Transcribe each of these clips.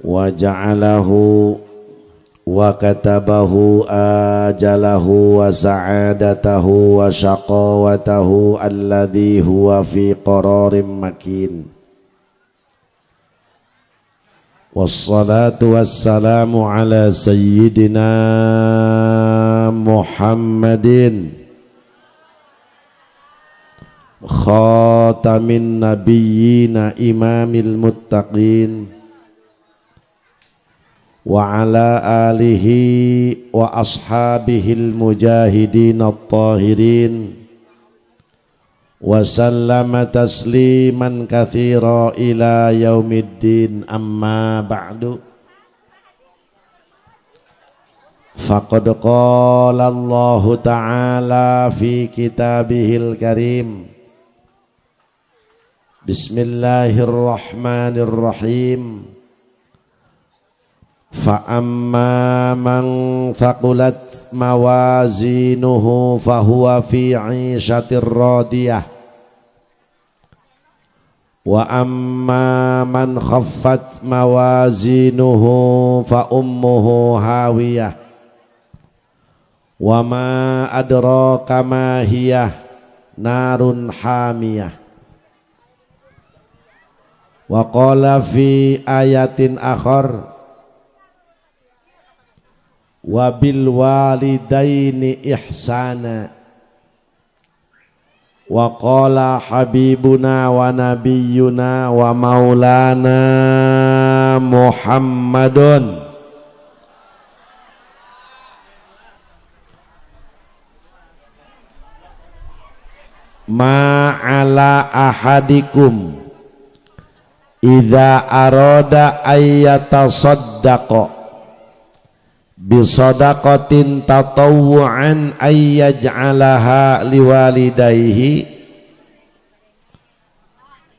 wa ja'alahu wa katabahu ajalahu wa sa'adatahu wa syaqawatahu alladhi huwa fi qararin makin. Wassalatu wassalamu ala sayyidina Muhammadin khatamin nabiyyina imamil muttaqin wa ala alihi wa ashabihil mujahidin at-tahirin wa sallama tasliman katsira ila yaumiddin, amma ba'du. Faqad qala Allah ta'ala fi kitabihil karim, bismillahirrahmanirrahim, fa amma man thaqulat mawazinuhu fahuwa fi 'ishatir radiyah wa amma man khaffat mawazinuhu fa ummuhu hawiyah wa ma adraka ma hiya narun hamiyah. Wa qala fi ayatin akhar wa bil walidaini ihsana wa qala habibuna wa nabiyyuna wa maulana Muhammadun ma'ala ahadikum idza arada ayyatasaddaqa bisadaqatin tatawwu'an ayyaj'alaha liwalidayhi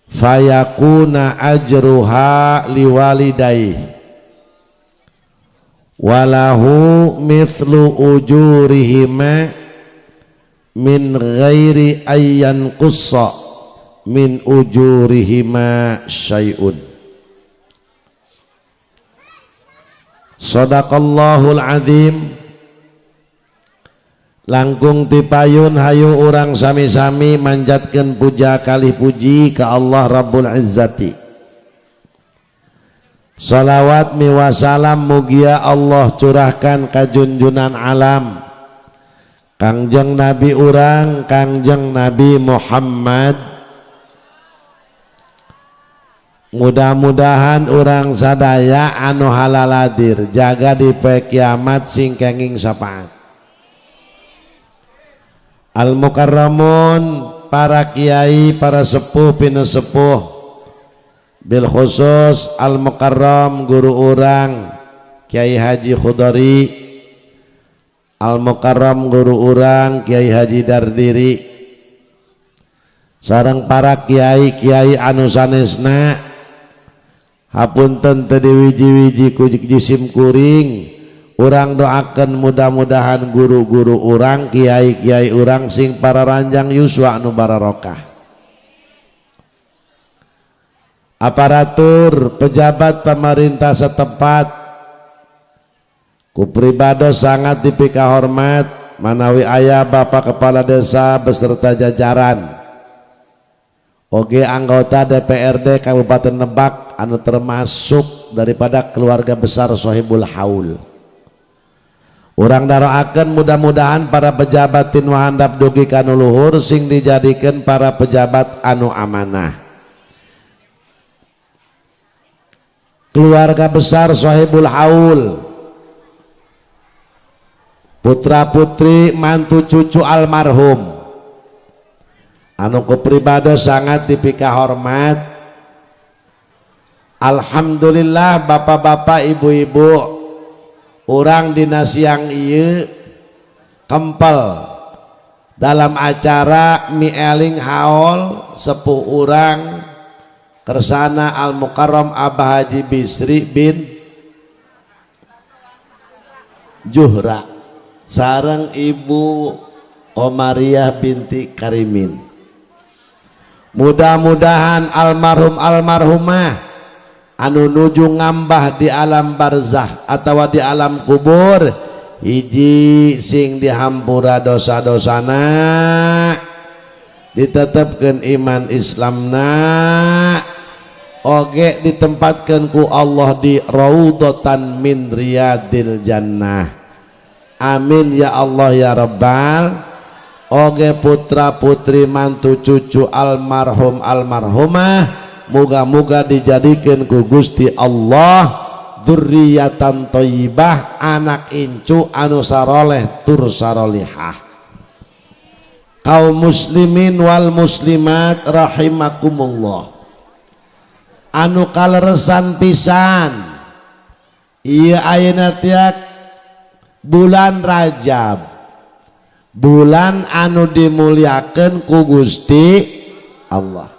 fayakuna ajruha liwalidayhi walahu mithlu ujurihima min ghairi ayyan qussa min ujurihima syai'un. Sadaqallahul azim. Langkung tipayun hayu urang sami-sami manjatkeun puja kalih puji ka Allah Rabbul Izzati. Salawat miwasalam mugia Allah curahkan ka junjunan alam Kangjeng Nabi urang Kangjeng Nabi Muhammad. Mudah-mudahan orang sadaya anu halaladir jaga di poe kiamat sing kenging syafaat. Al mukarramun, para kiai, para sepuh pinu sepuh, bil khusus al mukarram guru orang Kiai Haji Khudari, al mukarram guru orang Kiai Haji Dardiri, sareng para kiai-kiai anu sanesna. Hapunten teu diwiji-wiji ku jisim kuring, urang doakeun mudah-mudahan guru-guru urang, kiai-kiai urang sing para ranjang yuswa anu barokah. Aparatur pejabat pemerintah setempat, ku pribadi sangat dipika hormat manawi aya Bapak Kepala Desa beserta jajaran. Oge anggota DPRD Kabupaten Lebak anu termasuk daripada keluarga besar Sohibul Haul. Urang daroakeun mudah-mudahan para pejabat tinu handap dugi kanu luhur sing dijadikeun para pejabat anu amanah. Keluarga besar Sohibul Haul, putra putri mantu cucu almarhum anu kepribadi sangat dipika hormat. Alhamdulillah bapak-bapak ibu-ibu urang dina siang ieu kempel dalam acara mieling haul sepuh urang kersana Al Mukarram Abah Haji Bisri bin Juhra sareng Ibu Omariah binti Karimin. Mudah-mudahan almarhum almarhumah anu nuju ngambah di alam barzah atawa di alam kubur, hiji sing dihampura dosa-dosana, ditetapkan iman Islamna, oge ditempatkan ku Allah di raudhatan min riyadil jannah. Amin ya Allah ya Rabbal. Oge putra putri mantu cucu almarhum almarhumah muga-muga dijadikan ku Gusti Allah dzurriatan thayyibah, anak incu anu saroleh tur sarolihah. Kaum muslimin wal muslimat rahimakumullah, anu kaleresan pisan ieu ayeuna tiak bulan Rajab, bulan anu dimuliakeun ku Gusti Allah.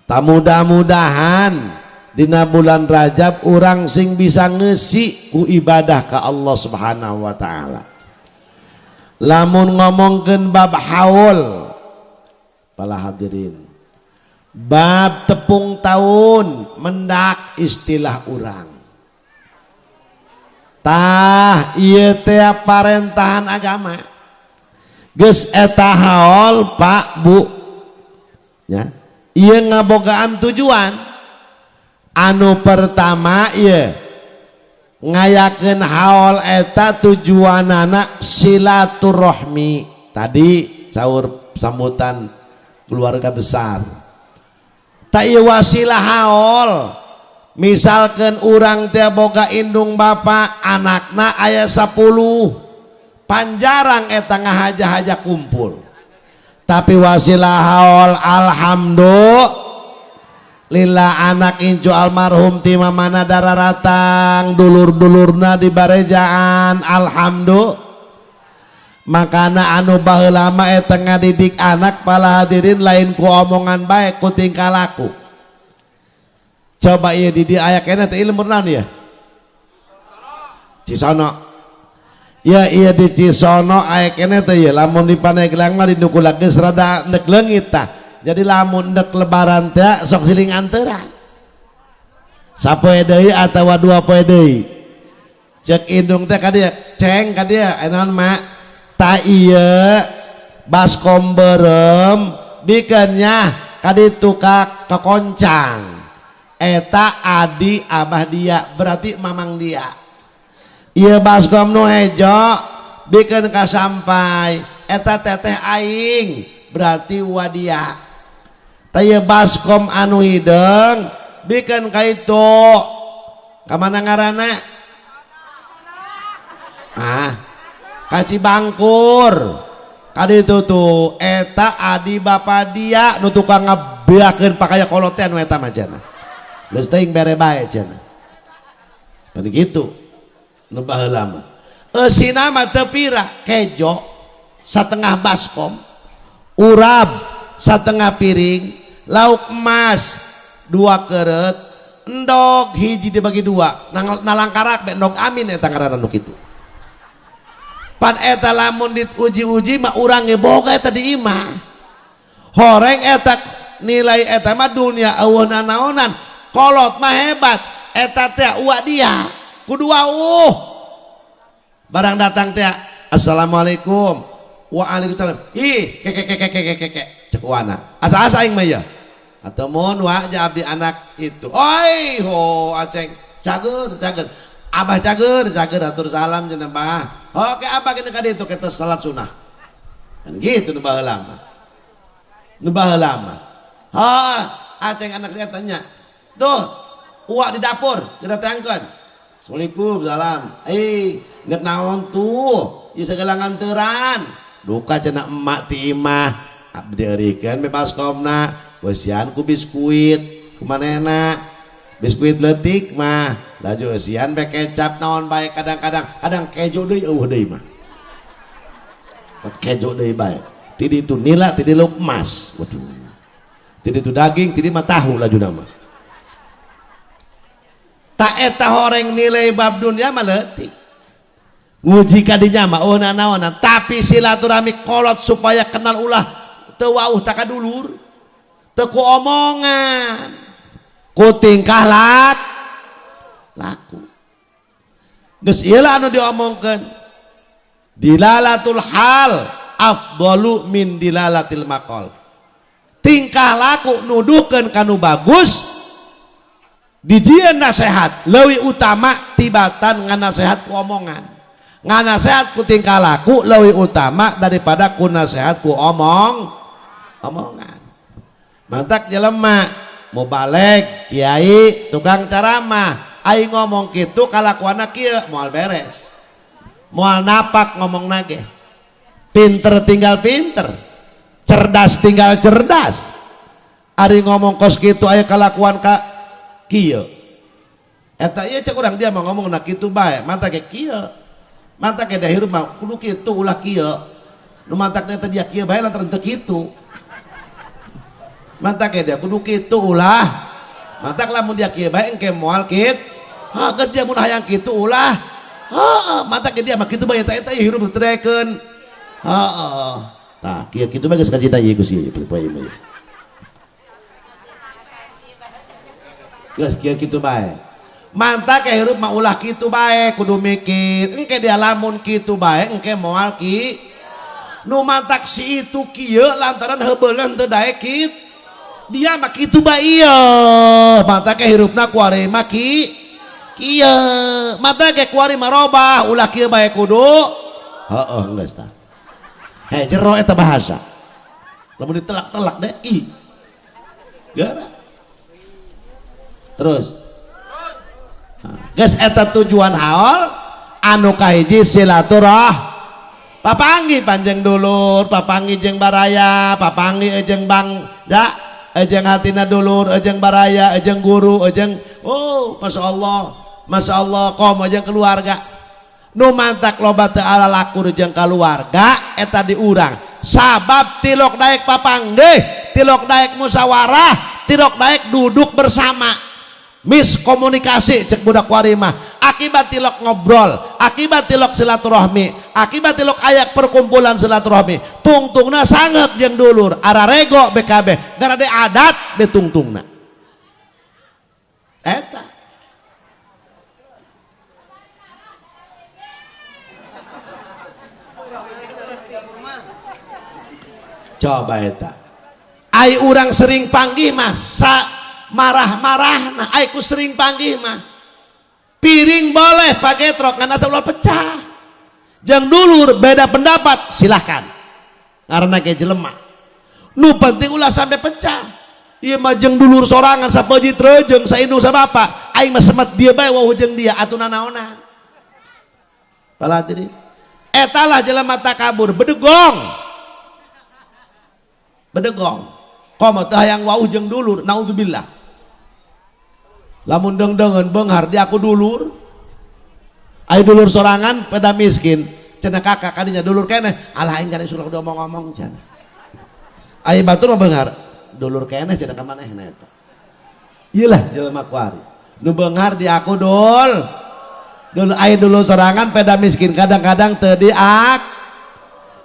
Tak mudah-mudahan dina bulan Rajab urang sing bisa ngeusi ku ibadah ka Allah Subhanahu wa taala. Lamun ngomongkeun bab haul, para hadirin, bab tepung tahun mendak istilah urang. Tah ieu teh parentahan agama. Geus eta haul Pak Bu ya, ieu ngabogaan tujuan. Anu pertama ieu ngayakeun haul eta tujuanana silaturahmi. Tadi sahur sambutan keluarga besar. Ta ieu wasilah haul. Misalkan urang teh boga indung bapa, anakna aya 10, panjarang eta ngahaja-haja kumpul. Tapi wasilah haul alhamdulillah anak incu almarhum ti mamana dararatang dulur-dulurna di barejaan alhamdulillah. Makana anu baheula mah eta ngadidik anak pala hadirin lain ku omongan baik ku tingkah laku. Coba iya di aya kena teh ilmu naon ya? Cisono. Ya iya di Cisono aya kena teh ya lamun di Pandeglang mah dinukula geus rada neuk leungit tah. Jadi lamun neuk lebaran teh sok siling anteuran. Sapoe deui atawa 2 poe deui. Cek indung teh ka dieu, ceng ka dieu naon mak? Ta ieu baskom beureum bikeun nya ka ditu ka koncang. Eta adi abah dia berarti mamang dia. Ieu baskom nu hejo bikeun ka sampai eta teteh aing berarti wadia. Ta ieu baskom anu hideung bikeun ka itu ka mana ngaranna? Ka Cibangkur. Ka ditu tuh eta adi bapa dia nu tukang ngabeakeun pakaya kolot anu eta mah cenah. Geus teuing bere bae cenah. Pan kitu nu baheula mah. Eusina mah teu pira, kejo satengah baskom, urab satengah piring, lauk emas 2 keureut, endog hiji dibagi 2, nalangkarak be endog amin eta ngaranna nu kitu. Pan eta lamun diuji-uji mah urang ge boga eta di imah. Horeng eta nilai eta mah dunia eueuna naonan. Kolot mah hebat eta teh uwa dia kudu barang datang teh assalamualaikum waalaikumsalam ih keke cek uwana asa-asa aing mah ya atuh mun wa ja abdi anak itu oi ho aceng cager abah cager atur salam cenah bah oke abah kene ka ditu kita salat sunah kan gitu nu baheula mah aceng anak saya tanya tuh uak di dapur geura teangkeun assalamualaikum salam ngeut naon tuh ieu segala nganteuran duka cenah emak ti imah abdi eurikeun bebas komna weusian ku biskuit kumanehna biskuit leutik mah laju eusian be kecap naon bae kadang kejo deui eueuh deui mah kejo deui bae ti ditu nila ti dilu emas waduh ti ditu daging ti mah tahu laju nama. Tak eta horeng nilai bab dunia mah leutik. Nguji ka dinya mah naon-naonan, tapi silaturahmi kolot supaya kenal ulah teu wauh tak kadulur. Teu ku omongan. ku tingkah laku. Geus ieu lah anu diomongkeun. Dilalatul hal afdalu min dilalatil maqal. Tingkah laku nuduhkeun kanu bagus dijieun nasihat leuwih utama tibatan nganasehat ku omongan. Nganasehat ku tingkah laku leuwih utama daripada ku nasihat ku omongan. Mantak jelema mau balik kiai tukang ceramah aing ngomong kitu kalakuanna kieu moal beres. Moal napak ngomong nage. Pinter tinggal pinter. Cerdas tinggal cerdas. Ari ngomong kos kitu aya kalakuan ka kieu. Eta ieu cek urang dia mau ngomong na kitu bae, mantak ge kieu. Mantak ge da hirup mah kudu kitu ulah kieu. Nu mantakna teh dia kieu bae lantaran teu kitu. Mantak dia kudu kitu ulah. Mantak lamun dia kieu bae engke moal kit. Ha geus dia mun hayang kitu ulah. Heeh, mantak dia mah kitu bae eta hirup terekeun. Heeh. Tah kieu kitu mah geus kacita ieu Gusti ieu poe ieu. Geus kieu kitu bae. Mantak hirup mah ulah kitu bae kudu mikir. Engke dia lamun kitu bae engke moal ki. Nu mantak si itu kieu lantaran heubeuleun teu daek kitu. Dia mah kitu bae ieu mata ke hirupna kuari mah kieu mata ke kuari mah robah ulah kieu bae kudu heeh geus tah jero eta bahasa lamun ditelak-telak deh gara terus geus eta tujuan haul anu kahiji silaturah papanggih panjang dulur papanggih jeung baraya papanggih jeung bang ja ejeng hatina dulur, ejeng baraya, ejeng guru, ejeng masya Allah kom ejeng keluarga nu mantak loba teu ala laku ejeng keluarga eta diurang sabab tilok daek papanggih tilok daek musyawarah tilok daek duduk bersama miskomunikasi cek budak warimah akibat tilok ngobrol akibat tilok silaturahmi akibat tilok ayak perkumpulan silaturahmi tungtungna sangat jeung dulur ararego BKB gara de adat betungtungna eta coba eta ai urang sering panggih mas marah-marah nah aku sering panggih mah piring boleh pakai truk karena ulah pecah jang dulur beda pendapat silahkan karena kayak jelema nu penting ulah sampai pecah ieu mah jeung dulur sorangan sapeujit reujeng saindung sabapa aing mah semet dia bae wau jeung dia atuna naonan palatiri eta lah jelema takabur bedegong komo teu hayang wau jeung dulur naudzubillah lamun deng-dengen beunghar di aku dulur ai dulur sorangan pada miskin cenah kakak kadinya dulur keneh alah aing kana suruh ngomong-ngomong cenah ai batur mah beunghar dulur keneh cenah ka manehna eta ieu lah jelema kuari nu beunghar di aku dul ai dulur sorangan pada miskin kadang-kadang teu diak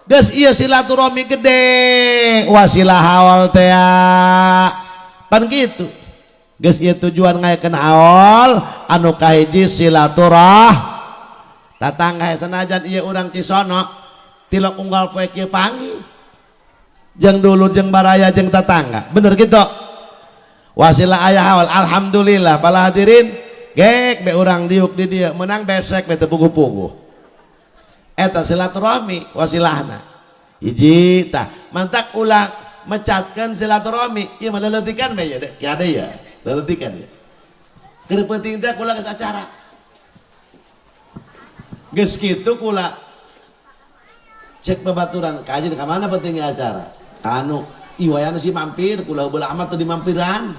geus ieu silaturahmi gede wasilah haul teh pan kitu geus ieu tujuan ngayakeun haul anu kahiji silaturah tatangga sanajan ieu urang Cisono tilok unggal poe kieu panggih jeung dulur jeung baraya jeung tatangga bener gitu wasilah aya haul alhamdulillah para hadirin gek be urang diuk di dieu menang besek be teu puguh-puguh eta silaturahmi wasilahna hiji tah mantak ulah mecatkeun silaturahmi ieu mah leuleuntikeun bae ya kiade ya leuleuntikeun ya keur penting teh kula geus acara geus kitu kula cek babaturan kaji ka mana pentingnya acara anu iwayana si mampir kula beula amat teu dimampiran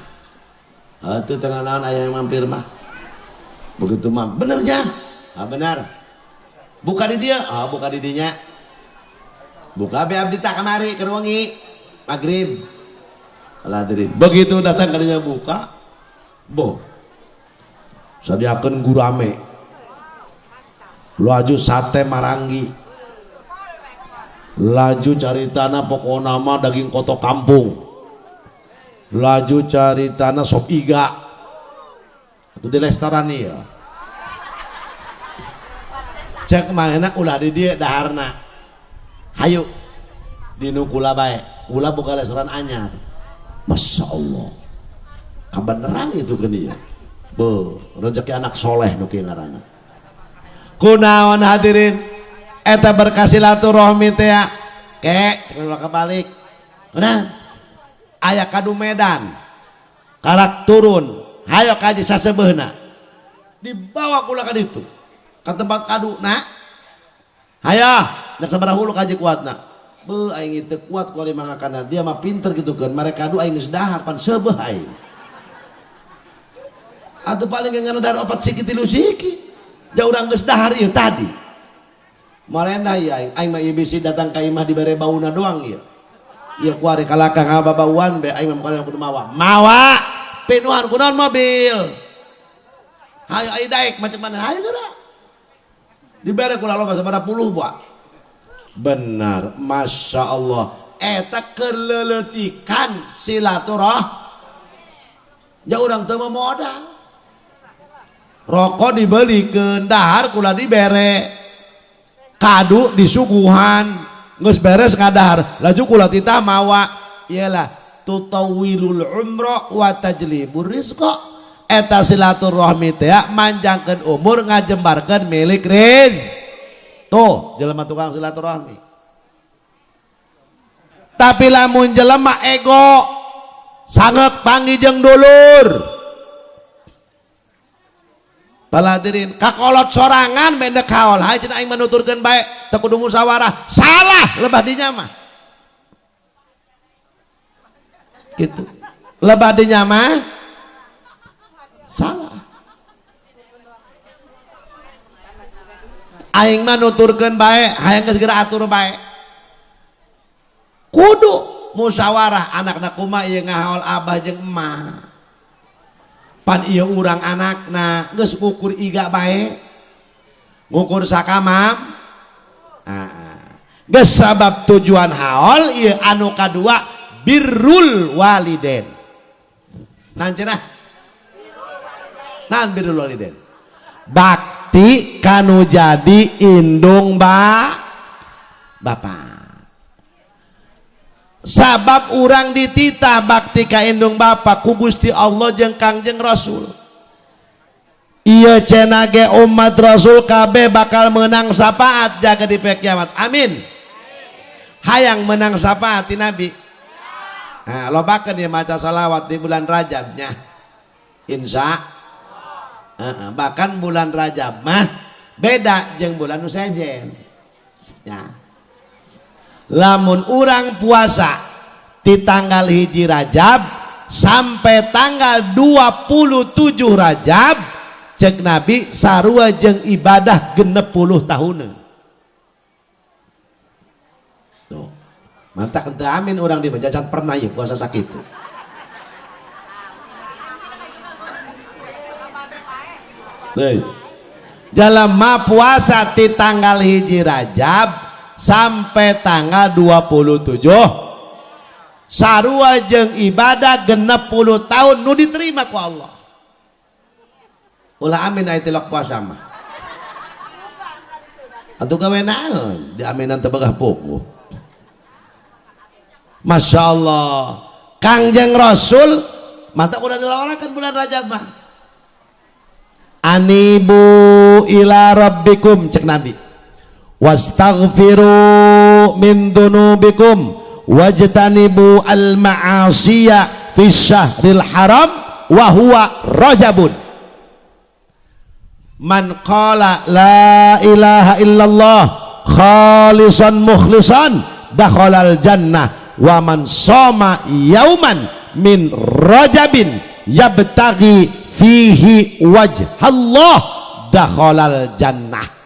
atuh tenanaon aya yang mampir mah begitu mah bener ya benar buka di dia buka di dinya buka be abdi tak kamari keur wengi magrib hadirin begitu datang kadinya buka sadiakeun gurame laju sate maranggi laju caritana pokona mah daging koto kampung laju caritana sop iga tuh di restoran ya cek manehna ulah di dia daharna hayu di nu kula bae kula buka restoran anyar. Masya Allah kebenaran itu kan dia rezeki anak soleh nu kieu ngaranna. Kunaon hadirin eta berkah silaturahmi teh ya kek ulah kebalik benar aya kadu Medan karak turun hayo kaji sasebeuna dibawa kula ka ditu ka tempat kadu na hayo nek sabaraha hulu kaji kuatna beuh aing teu kuat ku lima ngakana dia mah pinter gitu kan mereka kadu aing geus dahar pan seubeuh aing atuh paling ngana dar opat siki tilu siki jauh urang geus dahar ieu tadi marenda ieu aing mah ieu bisi datang ka imah dibere bauna doang ieu ieu ku ari kalakang babauan be aing mah kana kudu mawa pinuhan kunaon mobil hayu ai daek macam mana hayu geura dibere kula loba sabaraha puluh buah benar. Masya Allah eta keleletikan silaturah jauh urang teu modal rokok dibeli ke dahar kula dibere kadu disuguhan geus beres kadahar laju kula titah mawa iyalah tutawilul umroh wa tajlibur rizqa eta silaturahmi teh manjangkeun umur ngajembarkeun milik rezeki tuh jelema tukang silaturahmi. Tapi lamun jelema ego sangek panggijeng dulur paladirin kakolot sorangan mendek haol hai cenah aing manuturkeun bae teu kudu musyawarah salah lebah dinya mah gitu lebah dinya mah salah aing mah nuturkeun bae hayang segera atur bae kudu musyawarah anakna kumaha ieu ngahaol abah jeung emah pan ieu urang anakna geus ngukur iga bae ngukur sakamam geus sabab tujuan haol ieu anu kadua birrul waliden naon cenah naon birrul waliden bakti kanu jadi indung bapak sabab urang dititah bakti ka indung bapak ku Gusti Allah jeung Kangjeng Rasul ieu cenah ge umat Rasul kabeh bakal menang syafaat jaga di poe kiamat amin hayang menang syafaat ti Nabi nah lobakeun ieu maca shalawat di bulan Rajab nya insya bahkan bulan Rajab mah beda jeung bulan nu sejen ya lamun urang puasa di tanggal 1 Rajab sampai tanggal 27 Rajab cek Nabi sarua jeung ibadah 60 tahun tuh mantap ente amin orang di Bejajan pernah ya puasa sakitu jalema puasa di tanggal 1 Rajab sampai tanggal 27 sarua jeung ibadah 60 tahun nu diterima ku Allah ulah amin aya tilak puasa mah atuh gawe naon di aminan teu begah pupuh Masya Allah Kangjeng Rasul mata udah dilawarakan bulan Rajab mah anibu ila rabbikum cek Nabi wastaghfiru min dunubikum wajtanibu al ma'asiya fi syahril haram wa huwa rajabun man qala la ilaha illallah khalisan mukhlisan dakhalal jannah wa man soma yauman min rajabin yabtaghi fihi wajhallah dakhalal jannah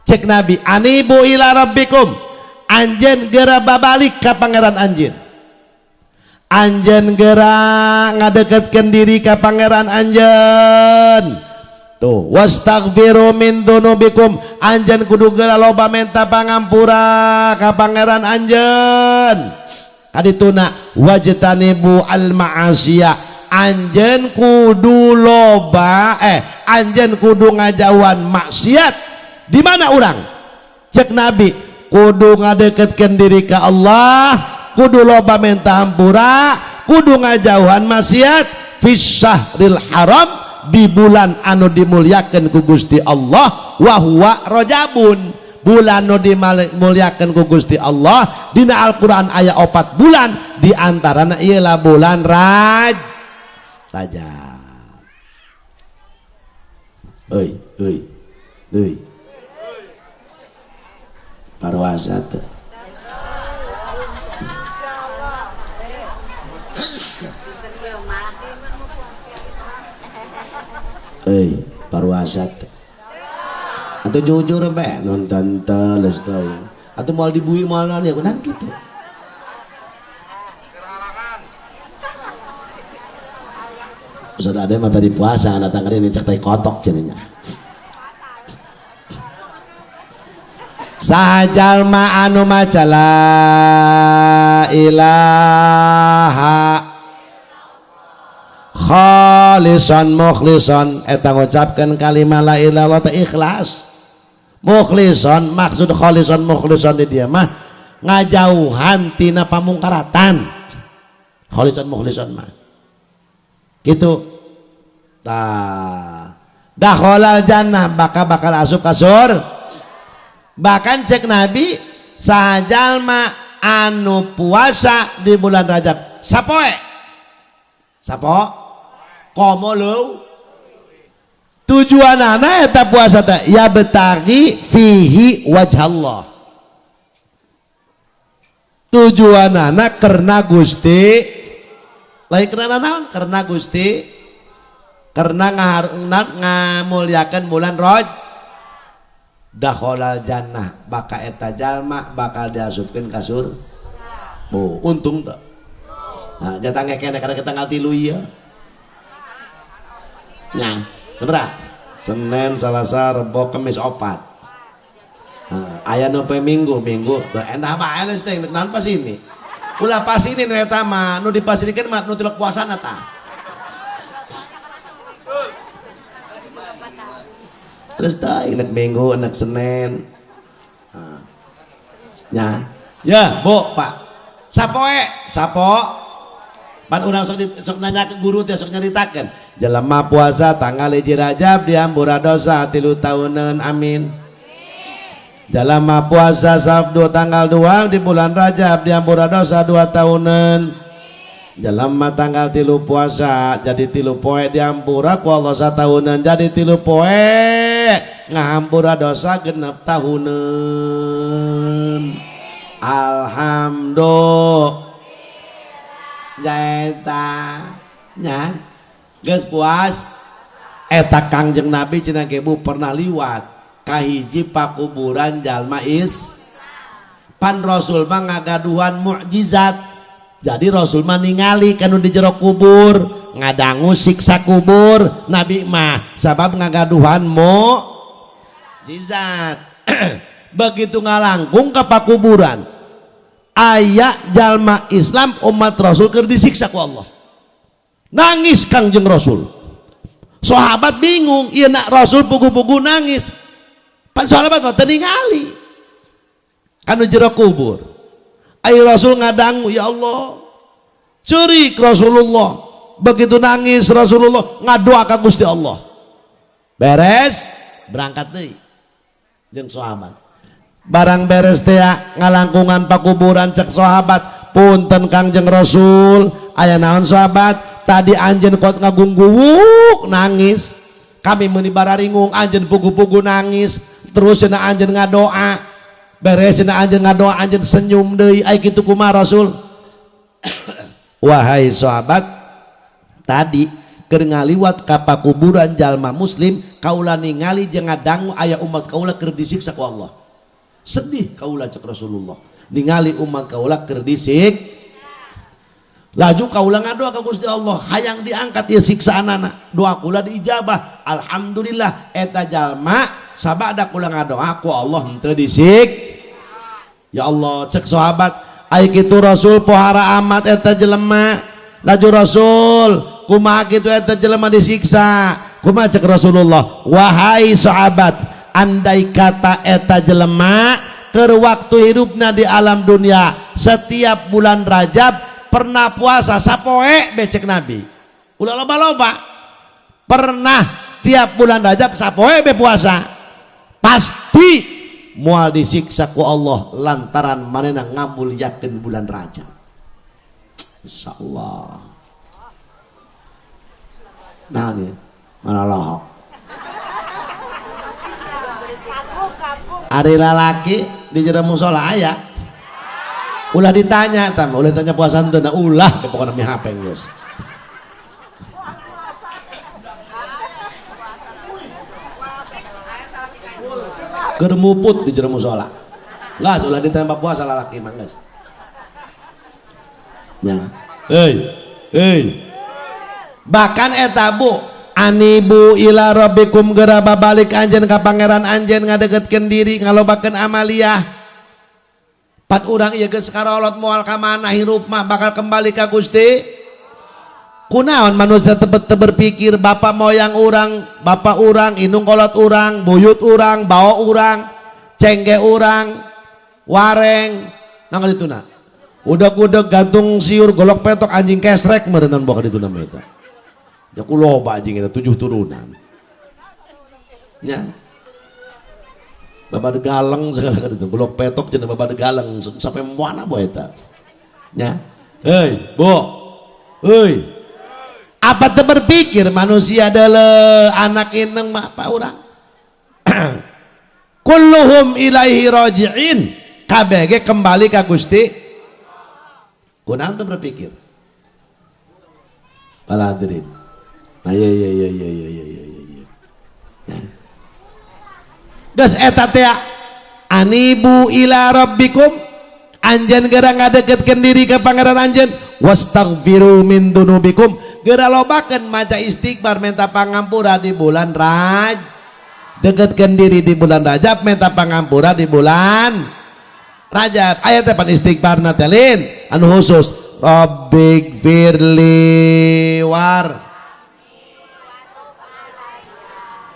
cek Nabi anibu ila rabbikum anjen gera babalik ka pangeran anjeun anjeun gera ngadeketkeun diri ka pangeran anjeun tuh wastaghfiru min dunubikum anjeun kudu gera loba menta pangampura ka pangeran anjeun kadituna wajtanibu al ma'asiya anjen kudu loba anjen kudu ngajauhan maksiat. Di mana orang cek Nabi kudu ngadeketkeun diri ka Allah, kudu loba minta hampura, kudu ngajauhan maksiat fis syahril haram di bulan anu dimuliakeun ku Gusti Allah wa huwa Rajabun, bulan anu dimuliakeun ku Gusti Allah dina Al-Qur'an aya 4 bulan di antarana ialah bulan Rajab. Euy parwasa teh parwasa teh atau jujur be nonton teles teh atau mau dibui mau ya kunan gitu. Ustaz ada mata di puasa anak tangga ini cek tai kotok jadinya. Sajalma anu maca la ilaha khalisan mukhlison eta ngucapkeun kalimat la ilaha teh ikhlas. Mukhlison maksud khalisan mukhlison di dia mah ngajauhan tina pamungkaratan. Khalisan mukhlison mah gitu. Dakhalal jannah bakal asup ka surga. Bahkan cek Nabi sajalma anu puasa di bulan Rajab sapoe komo leuw tujuanana eta puasa teh ya betagi fihi wajhallah, tujuanana karena Gusti lain karena naon karena Gusti karena ngamulyakeun bulan Rajab. Dakhalal jannah bakal eta jalma bakal diasupkeun ka surga. Untung teh. Nah, jatah ngekene karena kita tanggal 3 ieu. Nya, sabaraha? Senin, Selasa, Rebo, Kamis 4. Aya nu Minggu teu endah bae geus teh naon pas ini. Ulah pas ini nu eta mah nu dipasirikeun mah nu tilek puasana tah. Terus dah enak Minggu, enak Senin. Ya, Bu, Pak. Sapo. Pan urang sok nanya ke guru teh sok nyaritakeun. Jelema puasa tanggal 1 Rajab diampura dosa 3 tahunan, amin. Jelema puasa Sabtu tanggal 2 di bulan Rajab diampura dosa 2 tahunan. Jelema tanggal 3 puasa jadi 3 poe diampura ku Allah satahunan jadi 3 poe ngahampura dosa 6 tahunan. Alhamdulillah jaeta nya geus puas eta Kangjeng Nabi cenah ge Bu pernah liwat kahiji pakuburan jalma pan Rasul mah ngagaduhan mukjizat. Jadi Rasul mah ningali kanu di jero kubur ngadangu siksa kubur. Nabi mah sabab ngagaduhan mukjizat. Begitu ngalangkung ke pakuburan aya jalma Islam umat Rasul keur disiksa ku Allah. Nangis Kangjeng Rasul. Sahabat bingung, ieu nak Rasul pugu-pugu nangis. Pan sahabat mah teu ningali kanu jero kubur. Ayo Rasul ngadangu, ya Allah cerik Rasulullah. Begitu nangis Rasulullah ngadoa ka Gusti Allah. Beres berangkat deui jeung sahabat. Barang beres teh ngalangkungan pakuburan cek sahabat, punten Kangjeng Rasul aya naon sahabat tadi anjeun kot ngagungguwuk nangis kami meuni bararingung anjeun pugu-pugu nangis terus cenah anjeun ngadoa. Beres cenah anjeun ngadoa anjeun senyum deui ai kitu kumaha Rasul. Wahai sahabat, tadi keur ngaliwat ka pakuburan jalma muslim kaula ningali jeung ngadangu aya umat kaula keur disiksa ku Allah. Sedih kaula cek Rasulullah ningali umat kaula keur disik. Laju kaula ngadoa ka Gusti Allah hayang diangkat ieu siksaanana. Doa kula diijabah. Alhamdulillah eta jalma sabada kula ngadoa ku Allah henteu disik. Ya Allah cek sahabat ai kitu Rasul pohara amat eta jelema. Laju Rasul kumaha kitu eta jelema disiksa. Kumaha cek Rasulullah, wahai sahabat, andai kata eta jelema keur waktu hidupna di alam dunia setiap bulan Rajab pernah puasa sapoe becek Nabi. Ulah loba-loba. Pernah tiap bulan Rajab sapoe be puasa. Pasti moal disiksa ku Allah lantaran manehna ngamulyakeun bulan Rajab. Insyaallah. Nah nih, mana lohok. Ari lalaki di jero musola aya. Ulah ditanya, ulah ditanya puasa teu na ulah pokona mi hapeng geus. Keur muput di jero musola. Geus ulah ditanya puasa lalaki mah geus. Ya. Bahkan eta Bu, anibu ila rabbikum geura babalik anjeun ka pangeran anjeun ngadeukeutkeun diri ngalobakeun amaliyah. Pat urang ieu geus karolot moal ka mana hirup mah bakal kembali ka Gusti. Kunaon manusia teu berpikir bapak moyang urang, bapak urang, indung kolot urang, buyut urang, bawa urang, cengge urang, wareng, nang dituna. Udag-udag gantung siur golok petok anjing kesrek meureunnan boga dituna mah eta. Ya ku loba anjing eta 7 turunan. Nya. Babad galeng segala itu golok petok cenah babad galeng sampai moana boe eta. Nya. Hei, Bu. Hei. Apa teu berpikir manusia adalah anak ineng mah apa urang? Kulluhum ilaihi raji'in. Kabeh ge kembali ka Gusti. Kunaon teu berpikir? Para hadirin. Nah, ya. Geus eta teh anibu ila rabbikum anjeun geura ngadeukeutkeun diri ka pangeran anjeun wastaghfiru min dunubikum geura lobakeun maca istighfar minta pangampura di bulan Rajab. Deketkeun diri di bulan Rajab minta pangampura di bulan Rajab. Aya teh pan istighfarna teh lin anu khusus Rabbighfirli war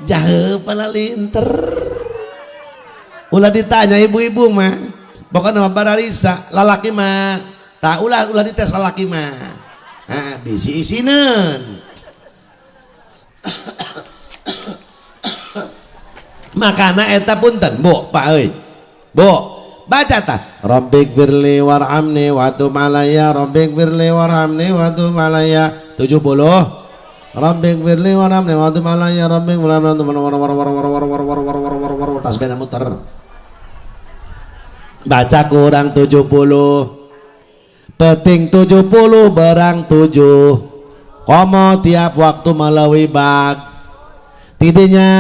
jaheu pala linter. Ulah ditanya ibu-ibu mah pokoknya mah bararisa lalaki mah tak ulah dites lalaki mah bisi isineun. Makana eta punten Bu Pak euy Bu baca tah Rabbighfirli warhamni wa tub alayya Rabbighfirli warhamni wa tub alayya 70 Rabbighfirli warhamni wa tub alayya Rabbighfirli tasbihna muter baca kurang 70 peting 70 berang 7 komo tiap waktu malawi bag tidinya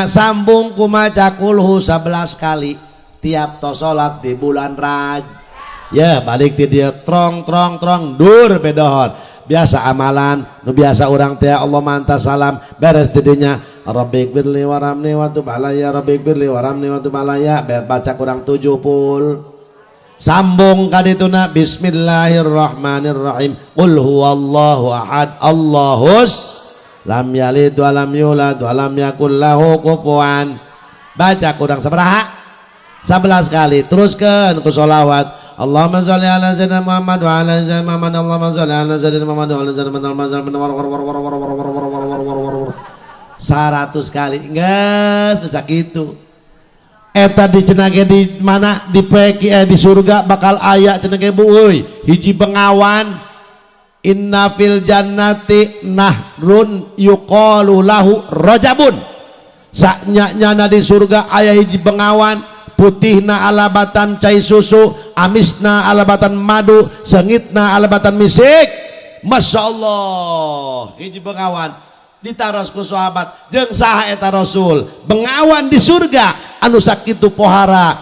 sambung kumaca kulhu 11 kali tiap to salat di bulan Rajab ya balik ti dia trong dur bedohon biasa amalan nu biasa orang teh Allah manta salam beres tidinya Rabbighfirli warhamni wa tub alayya Rabbighfirli warhamni wa tub alayya baca kurang 70 sambung kadituna bismillahirrahmanirrahim qul huwallahu ahad Allahus lam yalid wa lam yulad wa lam yakul lahu kufuwan baca kurang sabaraha 11 kali teruskeun ku sholawat Allahumma sholli ala sayyidina Muhammad wa ala sayyidina Muhammad Allahumma sholli ala sayyidina Muhammad wa ala sayyidina Muhammad 100 kali geus bisa gitu. Eta di cenah ge di mana di peki di surga bakal aya cenah ge Bu euy hiji bengawan inna fil jannati nahrun yuqalu lahu rajabun saknya-nyana di surga aya hiji bengawan putihna alabatan cai susu amisna alabatan madu sengitna alabatan misik Masya Allah hiji bengawan ditaros ku sahabat jeung saha eta Rasul bengawan di surga anu sakitu pohara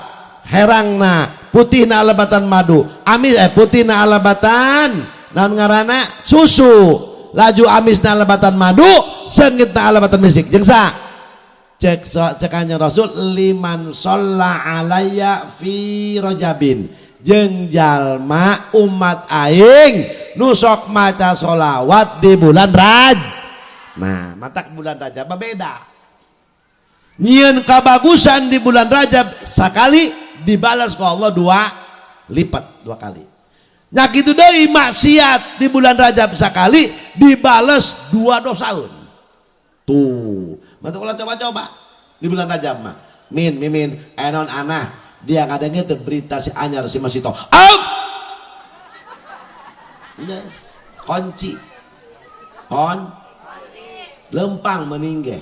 herangna putihna alabatan madu amis putihna alabatan naon ngaranna susu laju amisna alabatan madu sengitna alabatan misik jeung saha cek kanjeng Rasul liman sholla alayya fi rajabin jeung jalma umat aing nusok maca sholawat di bulan nah matak bulan Rajab beda nyian kebagusan di bulan Rajab sekali dibalas ke Allah dua kali nyak itu deui maksiat di bulan Rajab sekali dibalas 2 dosaun tuh mantap kalau coba-coba di bulan Rajab mah mimin enon anah dia kadangnya berita si anyar si Masito yes kunci lempang meninggal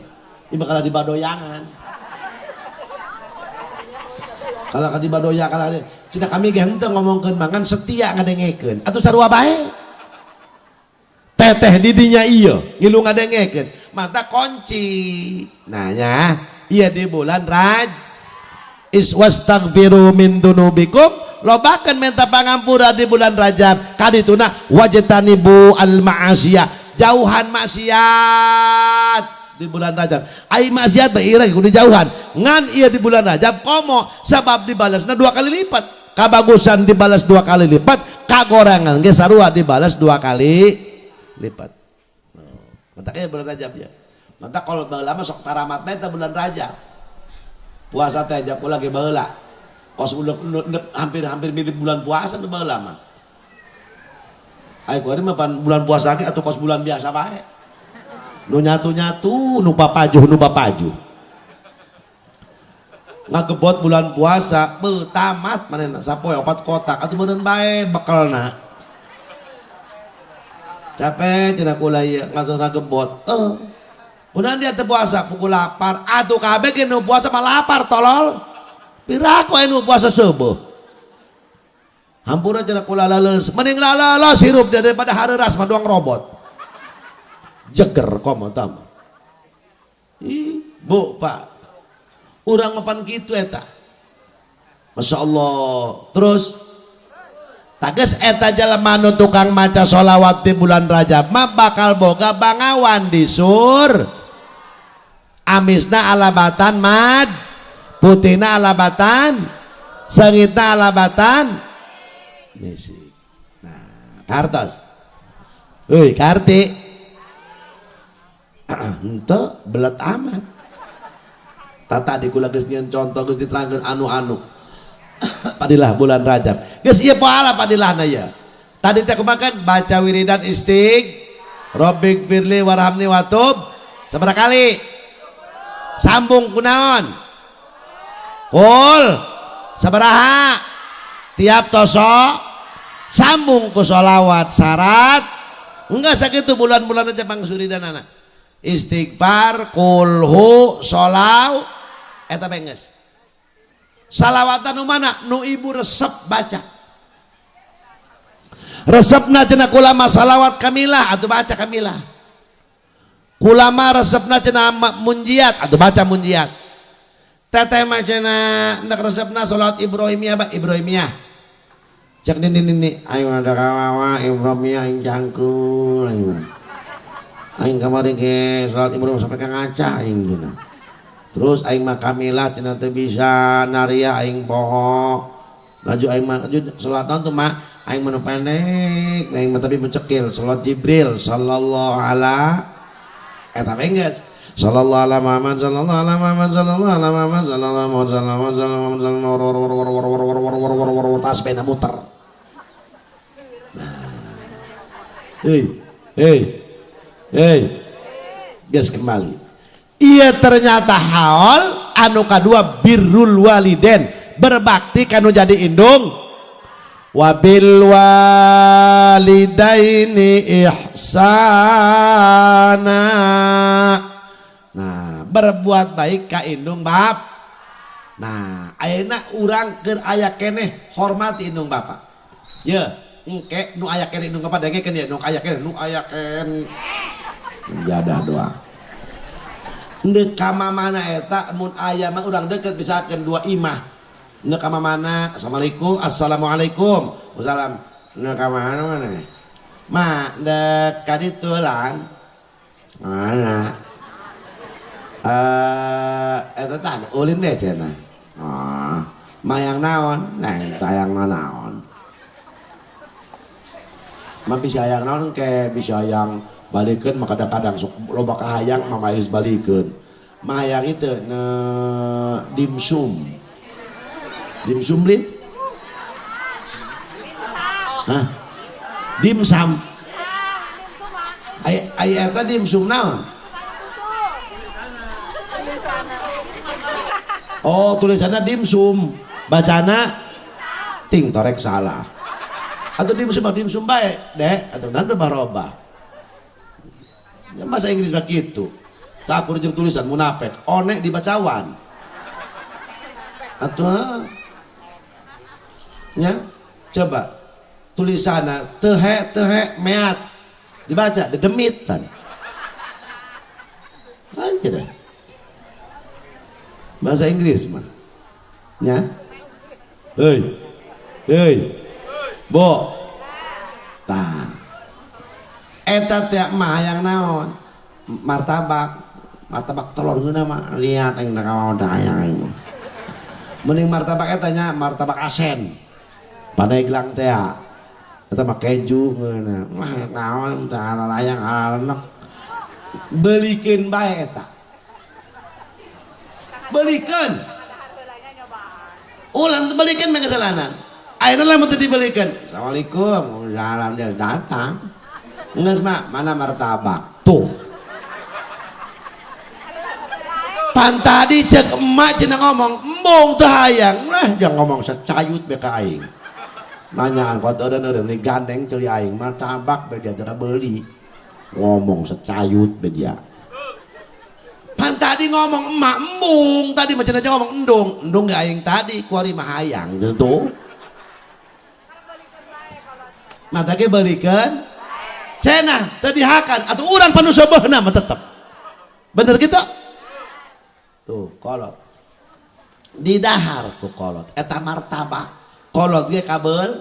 ini bakal di badoyangan kalau di badoya kalau cina kami henteu ngomongkeun mangan setia ngadengekeun atuh sarua bae teteh didinya iya ngilu ngadengekeun mata kunci nanya iya di bulan wastaghfiru min dunubikum lobakeun minta pangampura di bulan Rajab kadituna wajtanibu al ma'asiyah jauhan maksiat di bulan Rajab ai maksiat bae kudu jauhan ngan iya di bulan Rajab komo sabab dibalasna 2 kali lipat kabagusan dibalas 2 kali lipat kagorangan ge sarua dibalas 2 kali lipat mantap ya bulan Rajab ya mantap kalau baheula mah sok taramat bae bulan Rajab puasa teh jak lagi baheula kos hampir mirip bulan puasa nu baheula mah ai kuari mah bulan puasa ge atuh kos bulan biasa bae nu nyatu-nyatu nu papajuh ngagebot bulan puasa tamat manehna sapoe 4 kotak atuh meureun bae bekelna capek cenah kula ieu ngagebot udah dia teu puasa pukul lapar atuh kabeh ge nu puasa mah lapar tolol piraku anu puasa subuh hampura cenah kula laleus mending laleus hirup daripada hareuras mah doang robot jeger komo tam bu pak urang mapan kitu eta Masya Allah terus tages eta jelema nu tukang maca sholawat di bulan Rajab mah bakal boga bangawan di sur amisna alabatan mad putina alabatan sengitna alabatan misik nah kartos karti ente belet amat tata dikula geus nyieun contoh geus diterangkeun anu-anu padilah bulan Rajab geus ieu pahala padilahna ya tadi teh kumakan baca wiridan Rabbik firli warhamni watub sabaraha kali sambung kunaon kul sabaraha tiap toso sambung ku sholawat syarat enggak sakitu bulan-bulan aja pangsuridan anak istighfar kulhu sholaw eta benges salawatan nu mana nu ibu resep baca resepna cenah kulama salawat kamilah atuh baca kamilah kulama resepna cenah munjiat atuh baca munjiat teteh mah cenah nak resepna salat Ibrahimiyah ba Ibrahimiyah cek ini ayo ada kawawa Ibrahimiyah yang jangkul aing kamari ge salat Ibrahim sampai ka ngaca aing cenah terus aing mah kamilah cenah teu bisa naria aing poho laju aing mah salatan tuh mah aing mah pendek aing mah tapi mencekil salat Jibril sallallahu alaihi eta benges sallallahu alaihi Muhammad sallallahu alaihi Muhammad sallallahu alaihi Muhammad sallallahu alaihi Muhammad tasbih muter guys kembali iya ternyata haul anu kadua birrul waliden berbakti kanu jadi indung wabil walidaini ihsana nah berbuat baik ka indung bab nah ayeuna urang keur aya keneh hormati indung bapak ye engke nu aya keneh indung bapak dengekeun ya nu aya keneh jadah doang ndek ka mamana eta mun aya mah urang deket misalkan 2 imah ndek ka mamana assalamualaikum wassalam ndek ka mana mah ndek ka ditu lan mana eta tah ulin deh cenah mayang naon nah tayang naon mah bisa hayang naon ke bisa hayang balikeun mah kadang-kadang sok loba kahayang mah mah geus balikeun mah hayang itu dimsum lin hah dimsum aya eta dimsum naon oh tulisannya dimsum bacana ting torek salah atau dimsum baik deh atau nanti baroba ya, bahasa Inggris begitu takur jeung tulisan munafik onek dibacawan atau ya coba tulisannya tehe meat dibaca dedemit kan aja deh bahasa Inggris mah ya hei bo tah eta teh mah hayang naon martabak telur geuna mah lihat aing da hayang mending martabak eta nya martabak asen Pandeglang teh eta mah keju geuna mah naon teh hayang anak beulikeun bae eta beulikeun ulang beulikeun mah kesalahan ayeuna lamun teu dibelikeun assalamualaikum salam dia datang geus mah mana martabak tuh pan tadi cek emak cenah ngomong embung teu hayang lah jangan ngomong secayut be ka aing nanyaan ku eureun ni gandeng ceuli aing martabak be dia teu beuli ngomong secayut be dia pan tadi ngomong emak embung tadi mah cenah ngomong endung ge aing tadi kuari mah hayang gitu mata ge beulikeun cenah teu dihakan atuh urang panu sobeuna mah tetep bener gitu tuh kolot di dahar tuh kolot eta martabak kolot ge kabel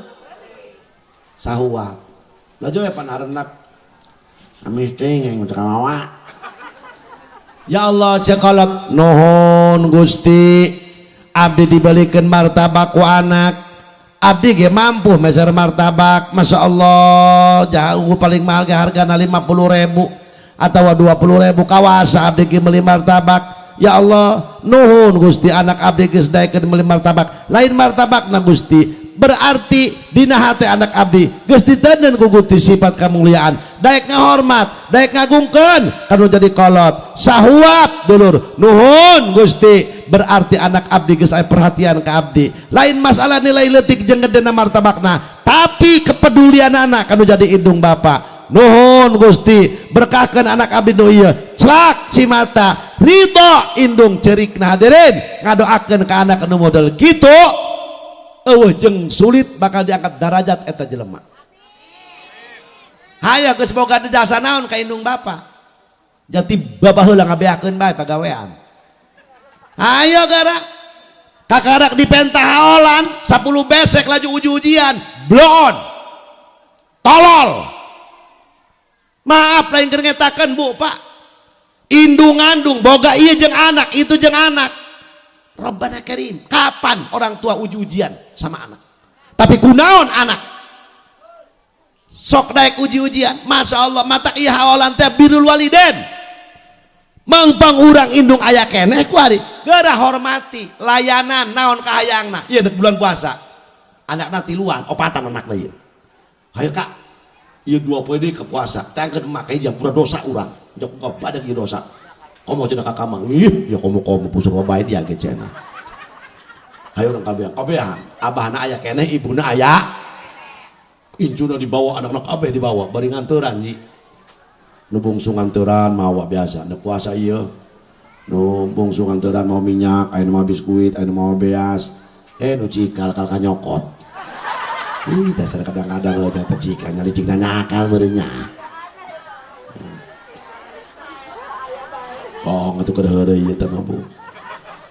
sahuap lajo we pan arenak amis teh yang mawa ya Allah cek kolot nuhun Gusti abdi dibelikeun martabak ku anak abdi ge mampu meser martabak Masya Allah jauh paling mahal ge hargana 50.000 atau 20.000 kawasa abdi ge meuli martabak ya Allah nuhun Gusti anak abdi geus daekeun meuli martabak lain martabak na Gusti berarti dina hate anak abdi geus diteuneun ku Gusti sifat kamuliaan daek ngahormat daek ngagungkeun kanu jadi kolot sahuap dulur nuhun Gusti berarti anak abdi geus aya perhatian ka abdi lain masalah nilai leutik jeung gedena martabakna tapi kepedulian anak kanu jadi indung bapa nuhun Gusti berkahkeun anak abdi nu ieu celak cimata ridho indung cerikna hadirin ngadoakeun ka anak anu model kitu eueuh jeung sulit bakal diangkat derajat eta jelema hayo geus boga jasa naon ka indung bapa jati baba heula ngabeakeun bae pagawean ayo gara kakarak di pentahaolan 10 besek laju uji-ujian bloon tolol maaf lain keur ngetakeun Bu Pak indung ngandung boga ieu jeung anak itu jeung anak Rabbana Karim kapan orang tua uji-ujian sama anak tapi kunaon anak sok daek uji-ujian Masya Allah mata ieu haolan teh birrul walidain mangpang urang indung aya keneh kuari geura hormati layanan naon kahayangna ieu bulan puasa anakna tiluan opatan anakna ieu hayu Kak ieu 2 poe deui ke puasa tangkeun emak ka jam pura dosa urang jok pada ieu dosa komo cenah ka kamang ih ya komo puseur bae dia ge cenah hayu urang kabehan abahna aya keneh ibuna aya incuna dibawa anak-anak kabeh dibawa bari nganteuran ji nu bungsu nganteuran mawa biasa nu puasa ieu nu bungsu nganteuran mau minyak aya nu mau biskuit aya nu mau beas nu cikal kal kanyokot ih dasar kadang-kadang eueuh teh cikal nyali cingna nyakal beureung nya oh atuh kedeureuh ieu teh mah Bu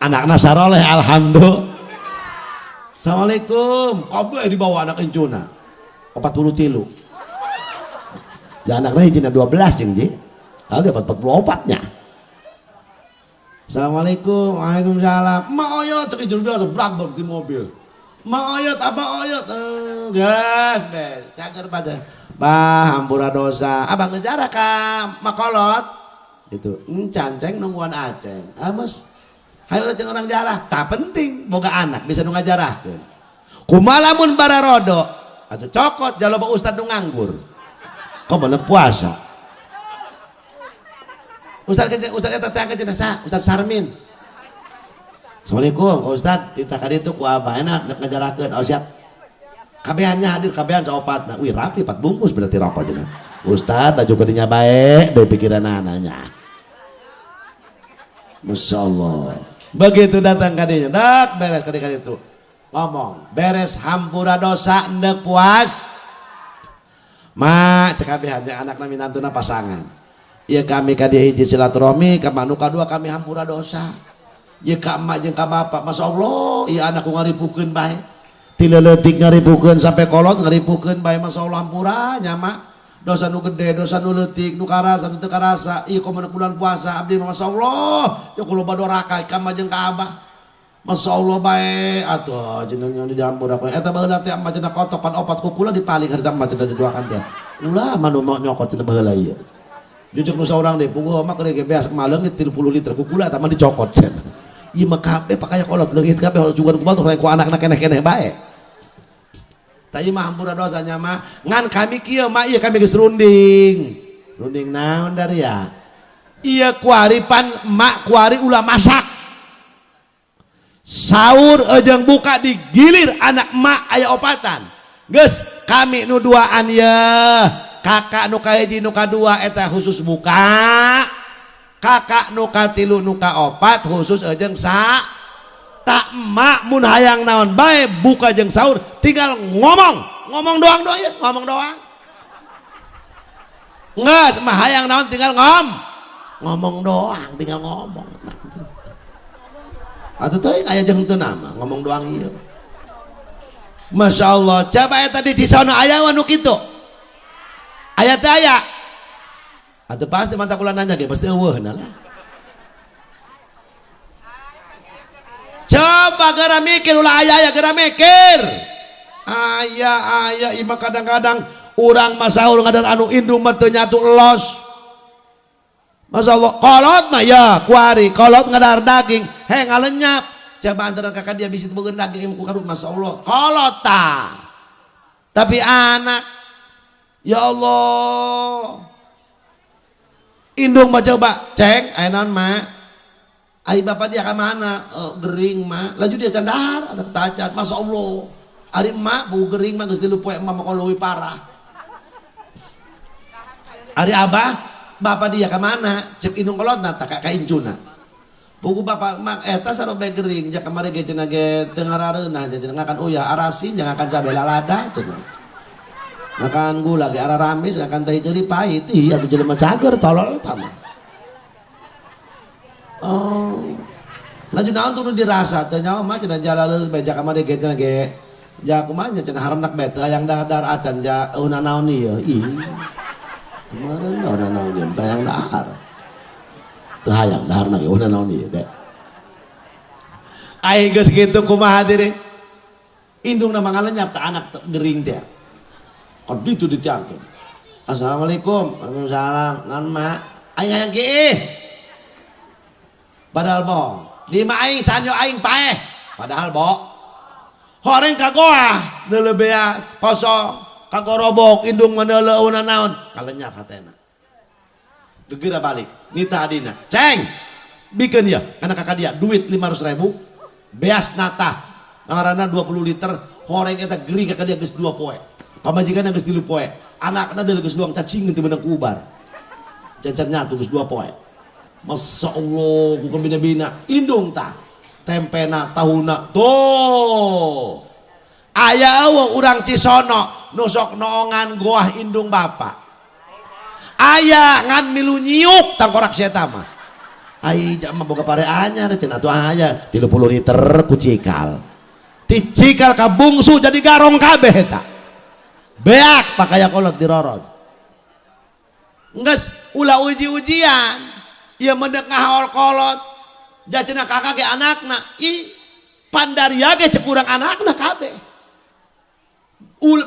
anakna saroleh alhamdulillah assalamualaikum kabeh dibawa anak incuna 43 ya anaknya hijina 12 jeung ji lalu dapat 44 nya assalamualaikum waalaikumsalam mak oyot cek ijul biasa brag di mobil mak oyot apa oyot gas be cager pada bah hampura dosa abang ngejarah ka makolot itu canceng nungguan aceng mas hayu urang orang jarah tak penting boga anak bisa nu ngajarahkeun kumaha lamun bararodo atuh cokot jaloba ustad nu nganggur kok bener puasa ustad eta teh angkeun sa ustad Sarmin Assalamualaikum ustad tita ka ditu ku abah enak ngajarahkeun oh siap kabehannya hadir kabehan saopatna wih rapi 4 bungkus berarti rokok cenah ustad dah juga dinya bae deui pikiran anaknya Masya Allah begitu datang ka dinya dak beres ka ditu ngomong beres hampura dosa endek puas mak cek kabehannya anakna minantuna pasangan ieu kami ka dieu hiji silaturahmi ka manu kadua kami hampura dosa ieu ka emak jeung ka bapak Masya Allah ieu anakku ngaripukeun bae tileletik ngaripukeun sampai kolot ngaripukeun bae Masya Allah hampura nyama dosa nu gede dosa nu leutik nu karasa nu teu karasa ieu komo bulan puasa abdi Masya Allah ya kulo badoraka ka mah jeung ka abah Masya Allah bae atuh jeneng di dihampura koe eta baheula teh mah cenah kotopan opat ku kula dipaling harita mah cenah didoakan teh ulah manu nyokot cenah baheula ieu jujuk nu saurang deui puguh mah keur ge beas maleungit 30 liter ku kula eta mah dicokot cenah ieu mah kabeh pakaya kolot leungit kabeh jugan kumaha ku anakna keneh-keneh bae tadi mah hampura dosanya mah ngan kami kieu mah ieu kami geus runding naon dari ya ieu kuaripan emak kuari ulah masak sahur jeung buka digilir anak emak aya opatan geus kami nu duaan ye kakak nu kahiji nu kadua eta khusus buka kakak nu katilu nu kaopat khusus jeung tak emak mun hayang naon bae buka jeung sahur tinggal ngomong doang ya ngomong doang nggak mah hayang naon tinggal ngomong doang tinggal ngomong atuh teh aya jeung teu nama ngomong doang ieu Masya Allah coba eta di tisana aya anu kitu aya teh aya atuh pasti mantap kula nanya ge pasti eueuhna lah coba gara mikir ulah aya gara mikir aya imah kadang-kadang urang mah sahur ngadar anu indung mah teu nyatu elos Masya Allah kolot mah ya kuari kolot ngadar daging ngalenyap coba antara kakak dia bisit beugeun daging ku karut Masya Allah kolot tapi anak ya Allah indung mah coba cek aya naon mah ai bapak dia ke mana gering mah laju dia candahar ada ketacat Masya Allah ari emak bu gering mah geus 3 poe emak mah leuwih parah ari abah bapak dia ke mana cek indung kolotna tak ka incuna buku bapak mak eta sarobe gering jak kamari ge cenah ge teu ngarareunah cenah ngakan uyah arasin jangan akan cabe lalada cenah makan gula ge araramis akan teh ceuli pahit ih atuh jelema cager tolol tama oh lanjut naon tuh dirasa teh nyawa mah cenah jalal beja kamari ge cenah ge ja kumaha cenah haramnak bet hayang dahar acan ja euna naon ieu ih kemarin naon ieu hayang dahar teu hayang daharna ge euna naon ieu deh ai geus kitu kumaha diri indungna mangalenyap teh anak gering teh abdi tu dicangkeun assalamualaikum waalaikumsalam naon mak aing hayang kieu padahal bohong lima aing sanyo aing paeh padahal bohong horeng kagoah neuleuh beas kosong kagorobok indung meneuleuh euna naon kalenyap hatena gegeura balik nita adina ceng bikeun ya kana kakak dia duit 500.000 beas nata ngaranna 20 liter horeng eta gering kakak dia geus 2 poe pamajikanna geus 3 poe anakna deuleu geus luang cacing teu meunang kubar cacat nyatu geus 2 poe Masya Allah bukan bina-bina indung tah tempena tahuna tuh aya eueuh urang Cisono nusok noongan goah indung bapak aya ngan milu nyiuk tangkorak eta mah ai mah boga pare anyar cenah atuh aya 30 liter ku cikal ti cikal ka bungsu jadi garong kabeh eta beak pakaya kolot dirorod geus ulah uji-ujian ieu mendek ngahol kolot jacenah kakak ge anakna ih pandaria ge cek urang anakna kabeh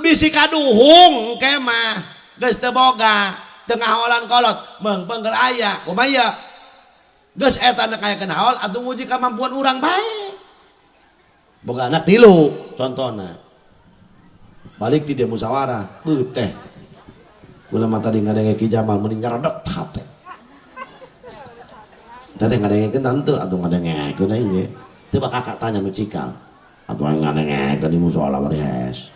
bisi kaduhung ke mah geus teu boga tengah haolan kolot meung pengker aya kumaya geus eta na kayakeun haol atuh nguji kamampuan urang bae boga anak 3 contohna balik ti dia musyawarah teh kula mah tadi ngadenge Ki Jamal mending nyaredek hate tadi ngadengekeun tante atuh ngadengekeun aing ge teu kakak tanya nu cikal atuh aing ngadengekeun di musyawarah beres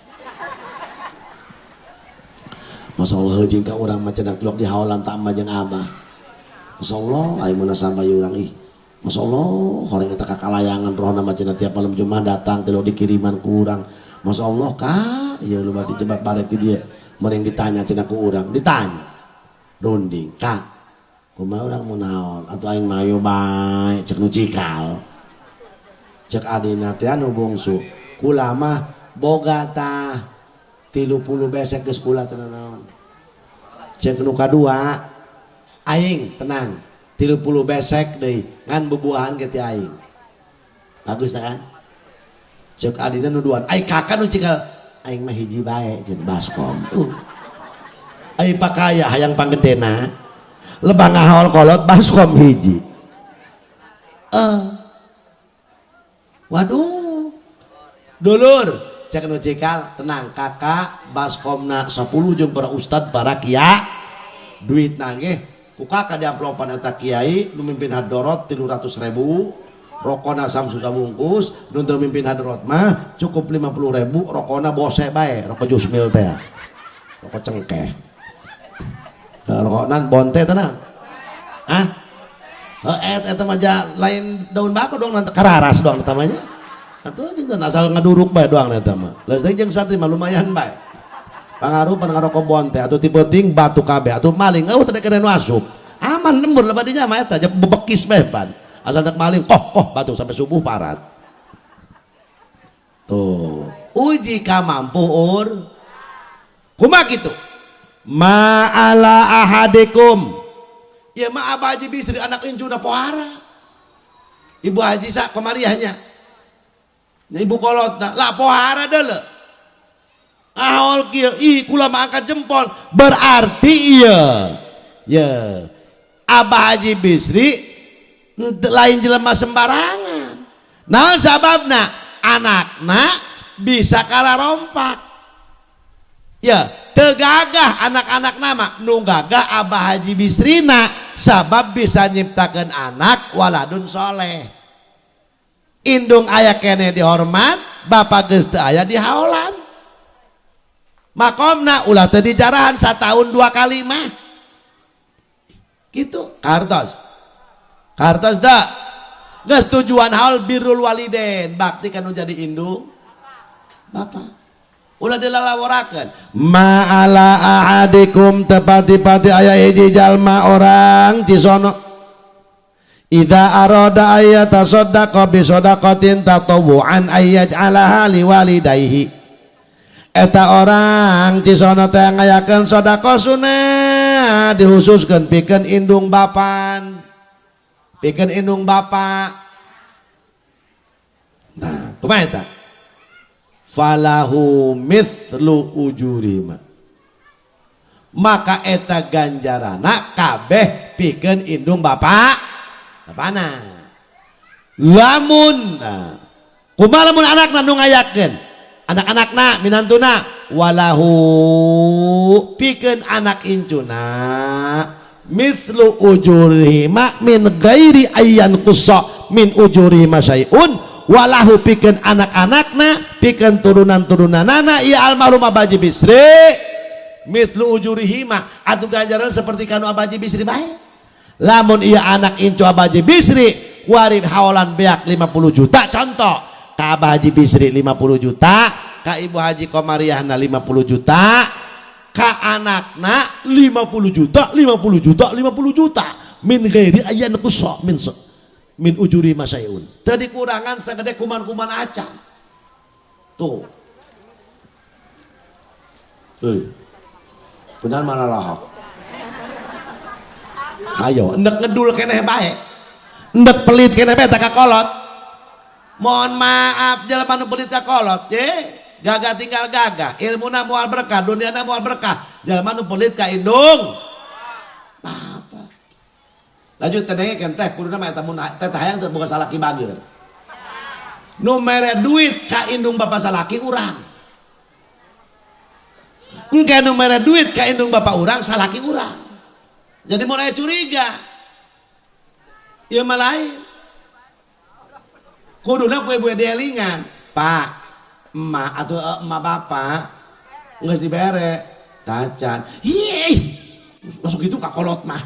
Masya Allah heujeung ka urang mah cenah tulok di haolan tak mah jeung abah Masya Allah aing meunah sampai urang ih Masya Allah horeng eta kakalayangan rohna mah cenah tiap malam Jumat datang tulok dikiriman ku urang Masya Allah Kak ieu lu bati cebat barek ti dieu meureun ditanya cenah ku urang ditanya runding Kak kumaha urang mun naon atuh aing mah aya bae cek nu cikal cek adina teh anu bungsu kula mah boga tah 30 besek geus kula teh naon cek nu kadua aing tenang 30 besek deui ngan bubuahan ge ti aing bagus tah kan cek adina nu duan ai kakak nu cikal aing mah hiji bae jeung baskom ai pakaya hayang panggedena lebang ngahol kolot baskom hiji waduh dulur cek nu cikal tenang kakak baskomna 10 jeung para ustad para kiai duit nage ku kakak di amplopan eta kiai nu mimpin hadorot 300.000 rokona samsu sabungkus nu teu mimpin hadorot mah cukup 50.000 rokona bose bae rokok jusmil teh rokok cengkeh rokok nan bonte tenang eta mah lain daun bako dong kararas doang namanya atuh jeung asal ngaduruk bae doang eta mah leus teh jeung santri mah lumayan bae pangaruh rokok bonte atuh ti penting batu kabeh atuh maling teh kena nu asup aman lembur lebadinya mah eta bebekis bae pan asal nek maling koh batu sampai subuh parat tuh uji kamampu kumaha kitu ma'ala ahadikum ya ma abah haji bisri anak incuna pohara ibu haji sak komariahnya ibu kolotna lah pohara deuleu ahol kieu ih kula mah angkat jempol berarti ya abah haji bisri lain jelema sembarangan naon sababna anakna bisa kalah rompak ya tegagah anak-anak nama nu gagah abah haji bisrina sabab bisa nyiptakeun anak waladun soleh indung aya kene dihormat bapak geus teu aya di haolan makomna ulah teu dijarahan satahun 2 kali mah kitu kartos da geus tujuan haul birrul walidain bakti kanu jadi indung bapak ulah dilalaworakeun ma'ala ahadikum tepati-pati aya hiji jalma orang cisono idza arada ayata sadaqah bi sadaqatin tatawuan ayyaj'alaha liwalidayhi eta orang cisono teh ngayakeun sedekah sunah dihususkeun pikeun indung bapan pikeun indung bapak nah kumaha eta falahu mithlu ujurima maka eta ganjarana kabeh pikeun indung bapana lamun kumaha lamun anakna nu ngayakeun anak-anakna minantuna walahu pikeun anak incuna mithlu ujurima min ghairi ayyan qussa min ujurima syai'un walahu pikeun anak-anakna pikeun turunan-turunanana ieu almarhum Abah Haji Bisri mithlu ujurihima atuh ganjaran seperti kanu Abah Haji Bisri bae lamun ieu anak incu Abah Haji Bisri kuarin haolan beak 50 juta contoh ka Abah Haji Bisri 50 juta ka Ibu Haji Komariahna 50 juta ka anakna 50 juta 50 juta 50 juta min ghairi ayyan qussa min ujuri masayun tadi kurangan segede kuman-kuman acan tuh benar mana lahok ayo endek ngedul keneh bae endek pelit keneh bae tak kolot mohon maaf jelema nu pelit ka kolot ye gagah tinggal gagah ilmuna moal berkah duniana moal berkah jalma nu pelit ka indung apa lanjut teh teh kuduna mah eta mun teh hayang teu boga salaki bager nu mere duit ka indung bapak salaki urang engke nu mere duit ka indung bapak urang salaki urang jadi mulai curiga ieu mah lain kuduna ku ibu delingan pak emak atau emak bapak geus dibere tacan hih langsung gitu kakolot mah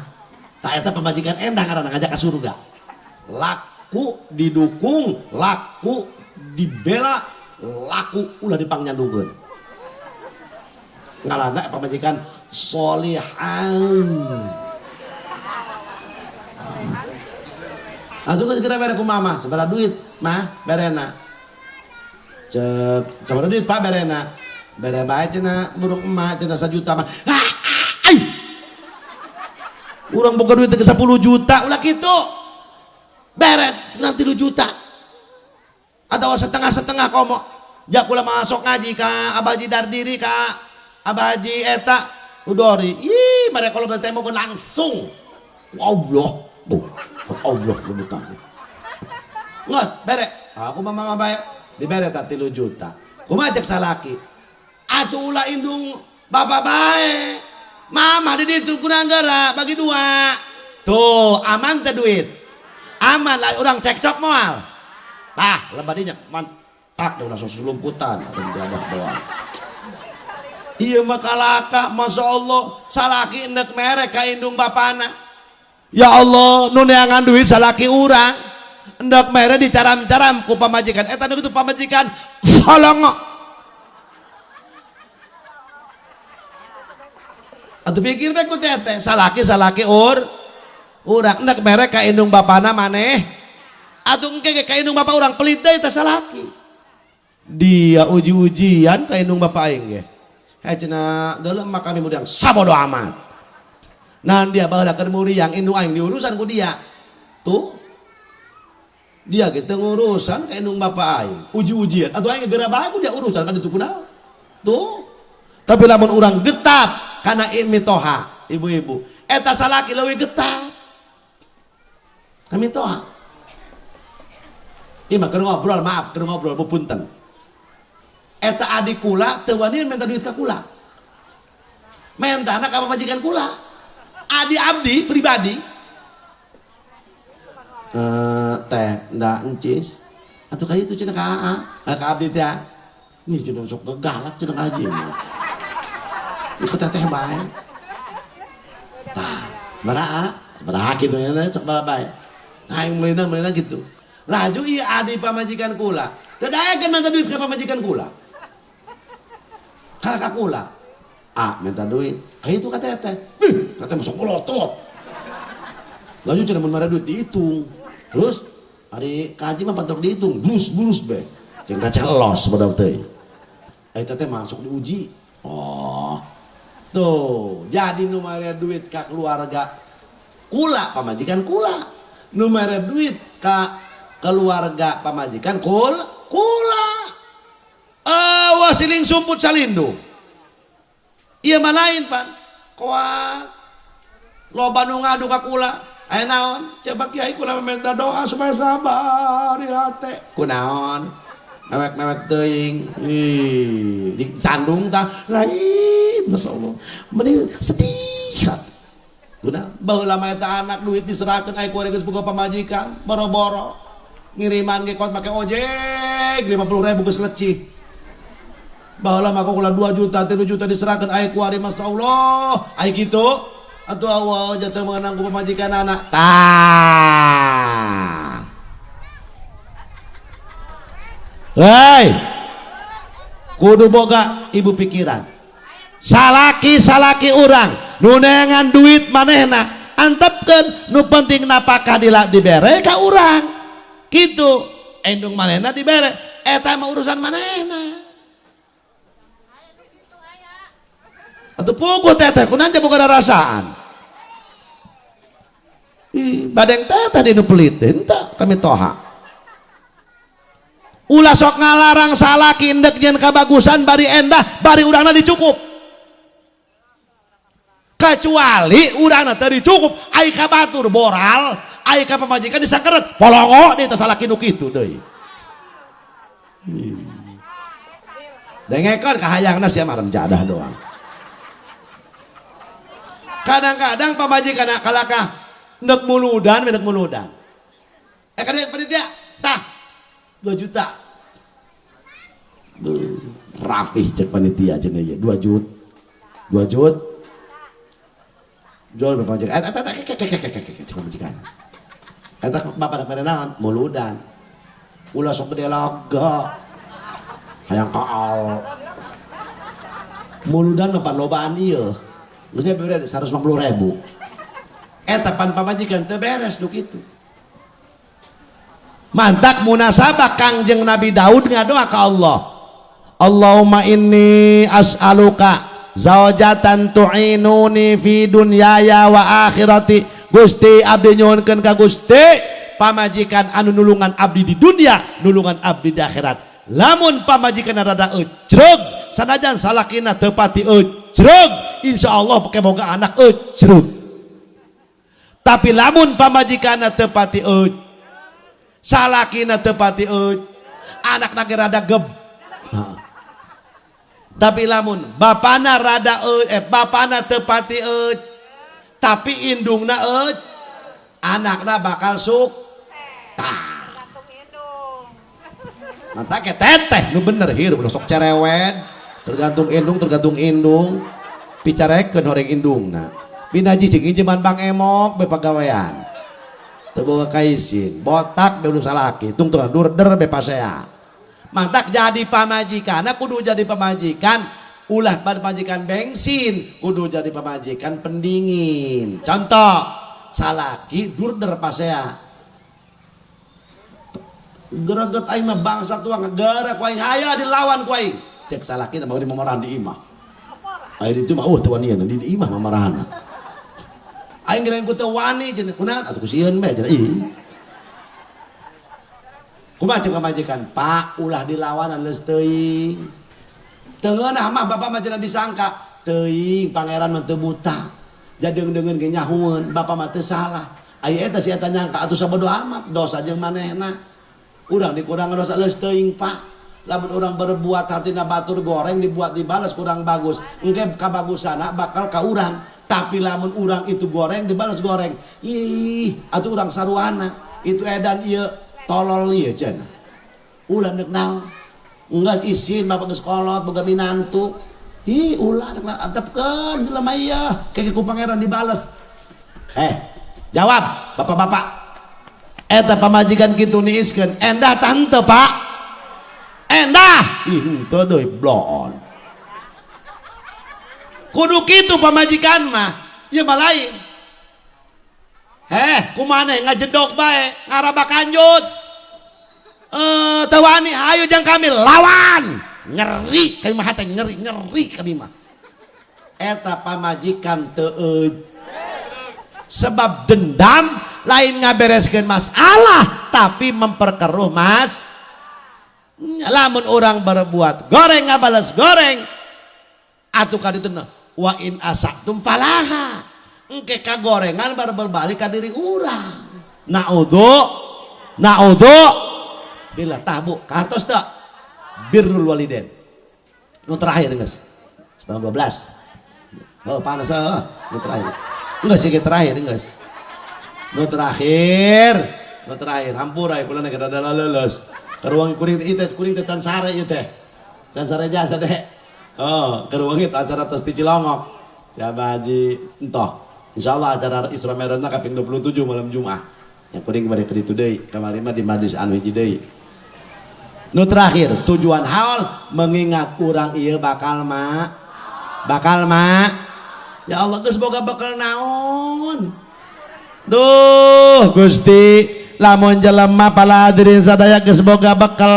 tak eta pemajikan endang karena ngajak ke surga laku didukung laku dibela laku ulah dipangnyandukeun ngalana pemajikan solihan langsung segera bere ku mama seberapa duit mah berena cek seberapa duit pak berena bere bae cenah burung emak cenah 1 juta mah urang boga duit ke 10 juta ulah kitu beret nanti 2 juta atau setengah-setengah komo jak ulah masuk ngaji ka abaji dardiri ka abaji eta udori ih mereka kalau bertemu langsung Allah Allah debutan ngas bere aku mama bae dibere tak 3 juta kumaha cek salaki atuh ulah indung bapak bae mama di ditu kurang gerak bagi 2 tuh aman teh duit aman lah orang cekcok moal tah lebadinya mantak udah susulumputan ada mendadak doang iya makalaka masya Allah salaki endek merek ka indung bapana ya Allah nu neangan duit salaki urang endek merek dicaram-caram ku pamajikan eta nu kitu pamajikan salongo atau pikir bae ku teteh salaki urang hendak merek ka indung bapana maneh atuh engke ka indung bapak urang pelit deui teh salaki dia uji-ujian ka indung bapak aing ge cenah deuleu mah kami mudang sabodo amat nah dia baheula keur muriang indung aing diurusan ku dia tuh dia gitu ngurusan ka indung bapak aing uji-ujian atuh aing geura bae ku dia urusan kan ditu kunaon tuh tapi lamun urang getap karena ilmi toha ibu-ibu eta salaki leuwih getah kami toha ieu mah keur ngobrol maaf keur ngobrol bupunten eta adik kula teu wani minta duit ka kula mentana ka pamajikan kula adi abdi pribadi teh nda encis atuh ka itu cenah ka abdi teh ini cenah sok galak cenah ngaji ikut teteh bae tah sabaraha kitu nya sabaraha bae aing meulina gitu laju ieu adi pamajikan kula teu daekeun minta duit ka pamajikan kula ka kula minta duit itu ka teteh teteh masuk melotot laju cenah mun mara duit dihitung terus ari kaji mah pantok dihitung bulus be jeung kaca los padahal teh teteh masuk diuji oh tuh jadi nu mere duit ka keluarga kula pamajikan kula nu mere duit ka keluarga pamajikan kula wah siling sumput salindu iya mah lain pan kuat loba nu ngadu ka kula aya naon coba kiai kula minta doa supaya sabar di hate kunaon mewek-mewek teuing dicandung tah lain masyaallah mending sedih hati guna baheula mah eta anak duit diserahkeun aya ku geus boga pamajikan boro-boro ngiriman ge kot make ojek 50.000 geus lecih baheula mah kula 2 juta 3 juta diserahkeun aya ku ari masyaallah aya kitu atuh Allah jatuh mengenang ku pamajikan anak tah hei kudu boga ibu pikiran salaki urang nu neangan duit manehna antepkeun nu penting napakah dibere ka urang kitu endung manehna dibere eta mah urusan manehna atuh puguh teteh kunaon boga rasaan badeng teteh di nu pelit henteu kami toha ulah sok ngalarang salaki endek nyen kabagusan bari endah bari urangna dicukup kecuali urang tadi cukup ai ka batur boral ai ka pamajikan disangkeret polongo dia salaki nu kitu deui dengekeun kahayangna sia mah jadah doang kadang-kadang pamajikan kalakah ndek muludan kadang panitia tah 2 juta rapih cek panitia cenah ieu 2 jut jual bapak majikan cek majikan eta bapak da naon muludan ulah sok gede laga hayang kaal muludan mah lobaan ieu geus beres 150.000 eta pan pamajikan teu beres nu kitu mantak munasabah Kangjeng Nabi Daud ngadoa ka Allah Allahumma inni as'aluka zaujatan tu'inuni fi dunyaya wa akhirati Gusti abdi nyuhunkeun ka Gusti pamajikan anu nulungan abdi di dunia nulungan abdi di akhirat lamun pamajikan rada ejreg sanajan salakina teu pati ejreg insyaallah pake boga anak ejreg tapi lamun pamajikan teu pati salakina teu pati anak nage rada geb tapi lamun bapana rada bapana teu pati tapi indungna anakna bakal mata ke teteh nu bener hirup sok cerewet tergantung indung picarekeun horeng indungna binaji cing injeman Bang Emok be pagawean teu boga kaisin botak be ulah salaki tungtung durder be pasea mantak jadi pamajikan kudu jadi pamajikan ulah pamajikan bensin kudu jadi pamajikan pendingin contoh salaki durder pasea gereget aing mah bangsa tua ngegara ku aing aya dilawan ku aing cek salaki mah di mamarahan di imah aing itu mah tuan ieu di imah mamarahan aing geus ku teu wani cenah kunaon atuh ku sieun bae cenah ih kumaha cek pamajikan Pak ulah dilawanan leus teuing teu ngeunah mah bapak mah cenah disangka teuing pangeran mah teu buta jadeung-deungeun ge nyahueun bapak mah teu salah aya eta si eta nyangka atuh sabodo amat dosa jeung manehna urang dikurangan dosa leus teuing Pak lamun urang berbuat hartina batur goreng dibuat dibalas kurang bagus engke kabagusana bakal ka urang tapi lamun urang itu goreng dibalas goreng ih atuh urang saruana itu edan ieu tolol ieu cenah ulah neuk naon enggeus isin bapak geus kolot boga minantu ih ulah neuk antepkeun jelema ieu keke ku pangeran dibales jawab bapak-bapak eta pamajikan kitu niiskeun endah tante Pak endah ih henteu deui blon kudu kitu pamajikan mah ieu mah lain kumaneh ngajedog bae ngaraba kanjut teu wani ayo jang kami lawan nyeri kami mah hate nyeri kami mah eta pamajikan teu sebab dendam lain ngabereskeun masalah tapi memperkeruh lamun orang berbuat goreng ngabales goreng atuh kadituna wa in asaktum falaha engke kagorengan baru berbalik ka diri urang naudzu bila tabu kartos teu birrul waliden nu terakhir geus setengah 12 panas nu terakhir geus sih terakhir geus nu terakhir hampura kula nege rada leuleus karuang kuring teh can sare ieu teh can sare jasa deh karuang itu acara tos di Cilongok ya baji entoh insyaallah acara Isra Mi'rajna kaping 27 malam Jumat yang kuring bade ke ditu deui kamari mah di majlis anu hiji deui nu terakhir tujuan haul mengingat urang ieu bakal ma ya Allah geus boga bakal naon duh Gusti lamun jelema pala hadirin sadaya geus boga bekal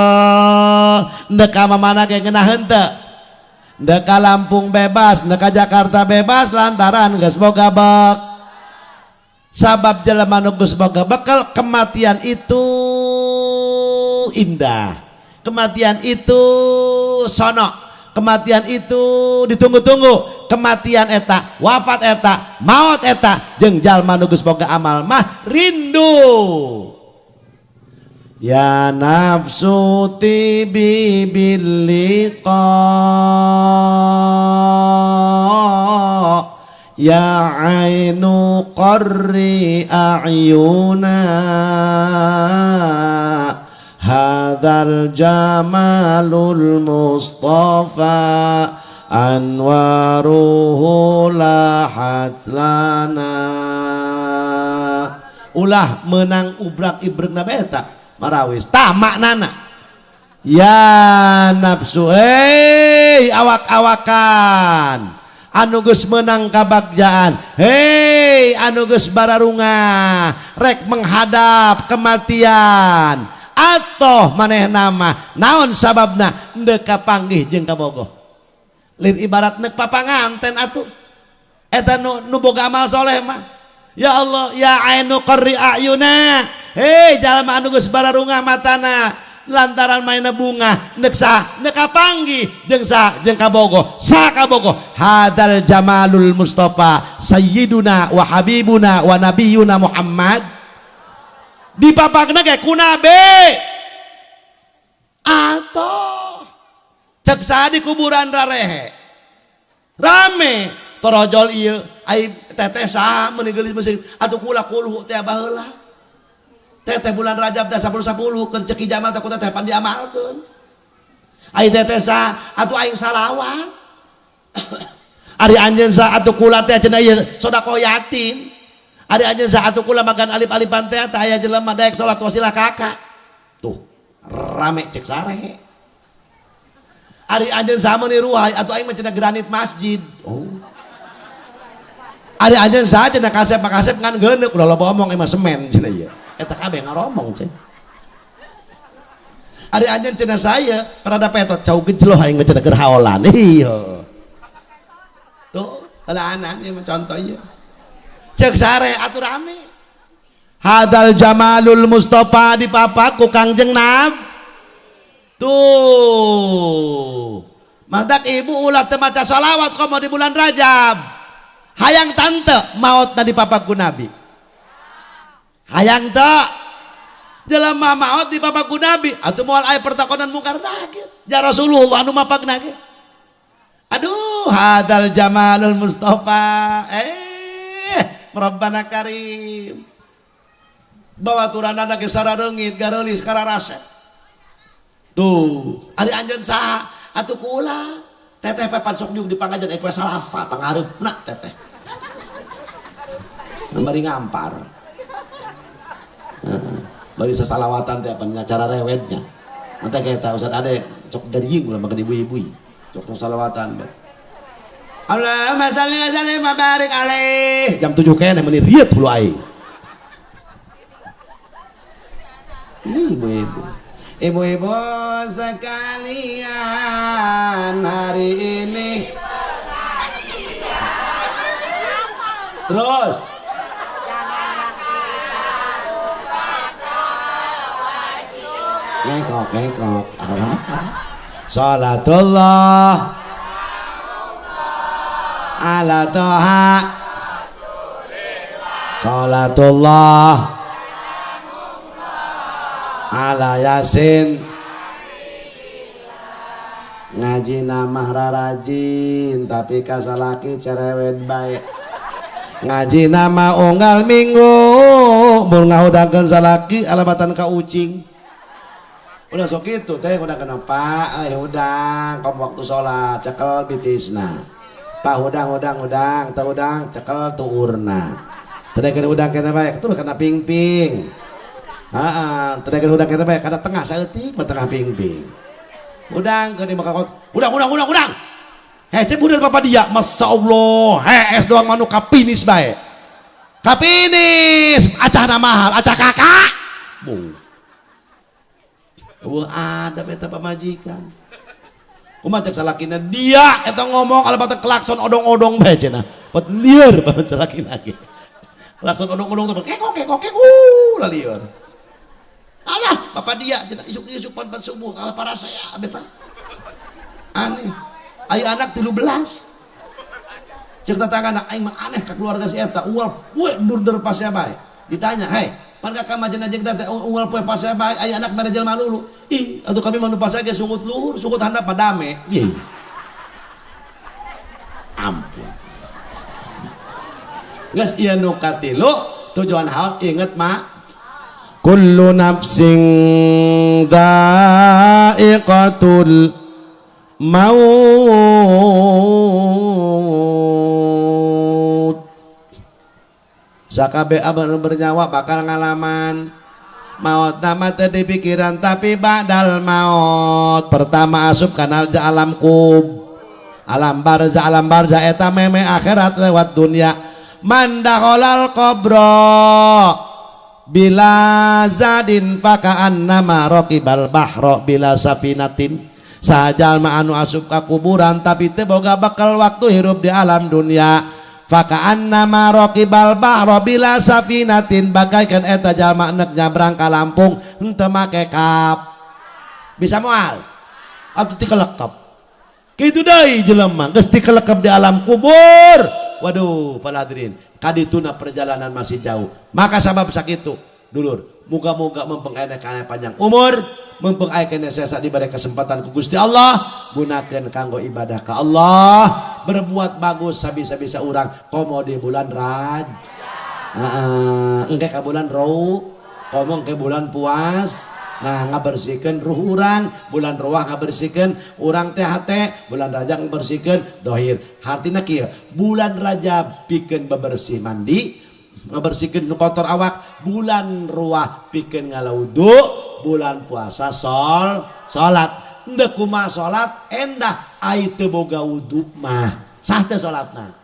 ndek ka mana ge ngeunah henteu ndek ka Lampung bebas ndek ka Jakarta bebas lantaran geus boga sabab jelema nu geus boga bekal kematian itu indah kematian itu sono kematian itu ditunggu-tunggu kematian eta, wafat eta, maut eta, jeung jalma nu geus boga amal mah rindu. Ya nafsu tibi bil liqa, ya ainu qarri a'yuna, hadzal jamalul mustafa anwaruhu lahat lana. Ulah menang ubrak ibrek na beta marawis tamak nana. Ya nafsu awak-awakan anu geus menang kabagjaan, hei anu geus bararunga rek menghadap kematian, atoh maneh nama naon sababna ndek kapanggih jeung kabogoh. Lain ibarat nek papanganten atuh eta nu boga amal soleh mah. Ya Allah, ya ainu qarri ayuna, hei jalma anu geus bararungah matana lantaran maina bunga nek kapanggih jeung kabogoh, sa kabogoh hadal jamalul mustafa sayyiduna wa habibuna wa nabiyuna Muhammad. Dipapagna ge ku nabi atoh cek saha di kuburan rarehe rame torojol ieu ai teteh saha meuni geulis meuseuh atuh kula kulhu teh baheula teteh bulan Rajab teh 10 keur ceki jamal teh kudu teh pan diamalkeun. Ai teteh saha atuh aing salawat ari anjeun saha atuh kula teh cenah ieu sedekah yatim. Ari anjeun saha atuh kula magan alif-alifan teh aya jelema daek salat wasilah kakak. Tuh rame cek sarehe. Ari anjeun saha meuni ruhay atuh aing mah cenah granit masjid. Oh. Ari anjeun saha cenah kasep ngan geuneuk udah loba omong emang semen cenah ieu. Eta kabeh ngaromong ceng. Ari anjeun cenah saya rada petot cau gejloh aing mah cenah keur haolan. Iya. Tuh, anak ieu mah contoh ieu. Cek sare atuh rame. Hadal jamalul mustafa dipapak ku Kangjeng Nabi. Tuh. Madak ibu ulah teu maca shalawat komo di bulan Rajab. Hayang tante maut di papak ku Nabi. Hayang teu jelema maut di papak ku Nabi atuh moal aya pertakonan mungkar nakir. Ya Rasulullah anu mapagna ge. Aduh, hadal jamalul mustafa. Rabbana karim. Bawa turanana ge sarareungit gareulis kararasep. Tuh, ari anjeun saha atuh kula teteh pepan sok diuk di pangajan poe Salasa pangareupna teteh. Bari ngampar. Bari sasalawatan teh apa cara rewetnya. Mata kita Ustaz Ade sok gariing ulah makan ibu-ibu. Sok salawatan teh. Allahumma shalli wa sallim wa barik alaih. Jam 7 kene meuni riet hulu aing. Ibu-ibu sekalian hari ini terus ngengkok apa? Salatullah ala toha salatullah ala yasin ngaji nama rarajin tapi kasalaki cerewet baik ngaji nama unggal minggu mun ngahudangkeun salaki alabatan ka ucing udah sok itu teh udah kenapa udang kom waktu sholat cekel bitisna pak udang teu udang cekel tuurna tedekeun udang kena bae terus kana pingping tedekeun udang kena bae kana tengah saeutik tengah pingping udang keun dimakakot udang cek budal papa dia masyaallah es doang manu kapinis bae kapinis acahna mahal acah kakak ada beta pamajikan kumaha cek salakina dia eta ngomong alabatan klakson odong-odong bae cenah pot lieur banget salakina ge klakson odong-odong teh kekok lah lieur alah bapak dia cenah isuk-isuk pan subuh kalah para saya abe pak aneh aya anak 13 cek tetangga aing mah aneh ka keluarga si eta ual poe dur pasea bae ditanya hei pan ka majana jeung teh ual poe pasea bae aya anak mere jelema lulu ih atuh kami mah nu pasea ge sungut luhur sungut handap padame ieu ampun geus ieu nu katilu tujuan haul inget mak kullu nafsin dha'iqatul maut sakabe abang bernyawa bakal ngalaman maut nama tadi pikiran tapi badal maut pertama asup kanal ja alam kub alam barza eta meme akhirat lewat dunia mandakholal kobro bila zadin faka'annama raqibal bahro bila safinatin sajal ma anu asup ka kuburan tapi teu boga bakal waktu hirup di alam dunia faka'annama raqibal bahro bila safinatin bagaikan eta jalma enek nyabrang ka Lampung henteu make kap bisa moal atuh ti kelekep kitu deui jelema geus ti kelekep di alam kubur. Waduh para hadirin kadituna perjalanan masih jauh maka sabab sakitu dulur moga-moga mempeng aya panjang umur mempeng aya kene sesa diberi kesempatan ku Gusti Allah gunakeun kanggo ibadah ka Allah berbuat bagus sabisa-bisa urang komo di bulan Raj engke ka bulan Rau komo ke bulan puas nah ngabersihkeun ruh urang bulan Ruah ngabersihkeun urang teh hate bulan Rajab ngabersihkeun dohir hartina kieu bulan Rajab pikeun bebersih mandi ngabersihkeun nu kotor awak bulan Ruah pikeun ngalaudu bulan puasa salat henteu kumaha salat endah ai teu boga wudu mah sah teu salatna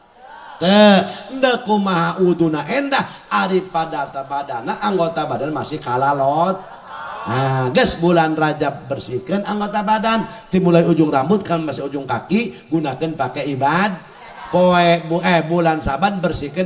teu henteu kumaha wuduna endah ari padata badana anggota badan masih kalalot. Nah, guys bulan Rajab bersihkan anggota badan, dimulai ujung rambut kan masih ujung kaki, gunakan pakai bulan Saban bersihkan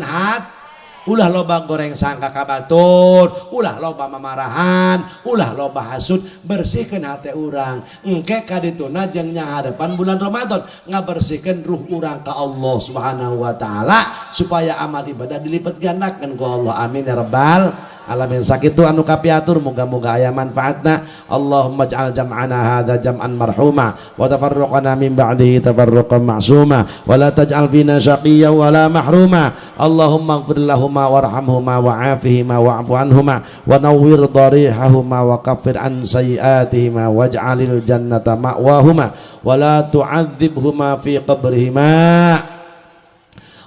ulah loba goreng sangka kabatur, ulah loba mamarahan, ulah loba hasud, bersihkan hati orang. Engke kadituna jeung nyahadapan bulan Ramadan ngabersihkeun ruh urang ka Allah Subhanahu wa taala supaya amal ibadah dilipat gandakeun ku Allah. Amin ya rabbal alamin. Sakitu anu kapiatur muga-muga aya manfaatna. Allahumma ij'al jam'ana hadza jam'an marhuma wa tafarruqana min ba'dihi tafarruqan ma'suma wa la taj'al fina shaqiyyan wa la mahruma. Allahumma ighfir lahumma warhamhuma wa'afihima wa'fu anhuma wa nawwir darihahuma wa kaffir an sayyi'atihima waj'alil jannata ma'wahuma wa la tu'adzibhuma fi qabrihima.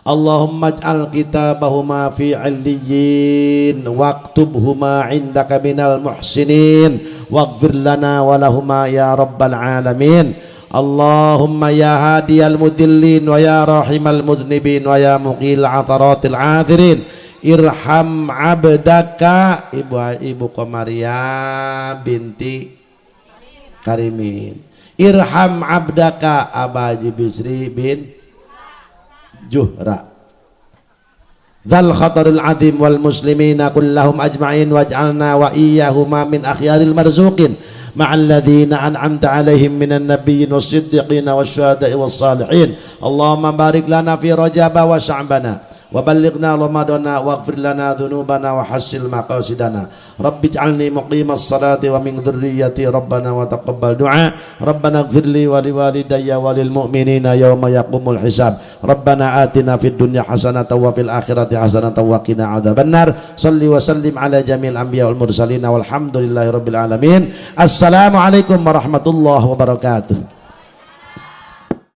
Allahumma ij'al kitabahuma fi 'illiyyin waktubhuma 'indaka minal muhsinin waghfir lana wa lahuma ya rabbal alamin. Allahumma ya hadiyal mudillin wa ya rahimal mudnibin wa ya muqil atharatil athirin irham 'abdaka ibu Komaria binti Karimin irham 'abdaka Abaji Bisri bin Juhra dzal khataril azim wal muslimina kullahum ajma'in waj'alna wa iyyahuma min akhyaril marzuqin ma'al ladzina an'amta 'alaihim minan nabiyyin was-siddiqin wasyuhada'i was-salihin. Allahumma barik lana fi Rajab wa Sya'bana wa ballighna ramadana waghfir lana dhunubana wa hassil maqasidana. Rabbi ij'alni muqimas salati wa min dhurriyyati rabbana wa taqabbal du'a. Rabbana ighfir li wa liwalidayya wa lil mu'minina yawma yaqumul hisab. Rabbana atina fid dunya hasanatan wa fil akhirati hasanatan wa qina adzabannar. Shalli wa sallim ala jamil anbiya wal mursalin walhamdulillahi rabbil alamin. Assalamualaikum warahmatullahi wabarakatuh.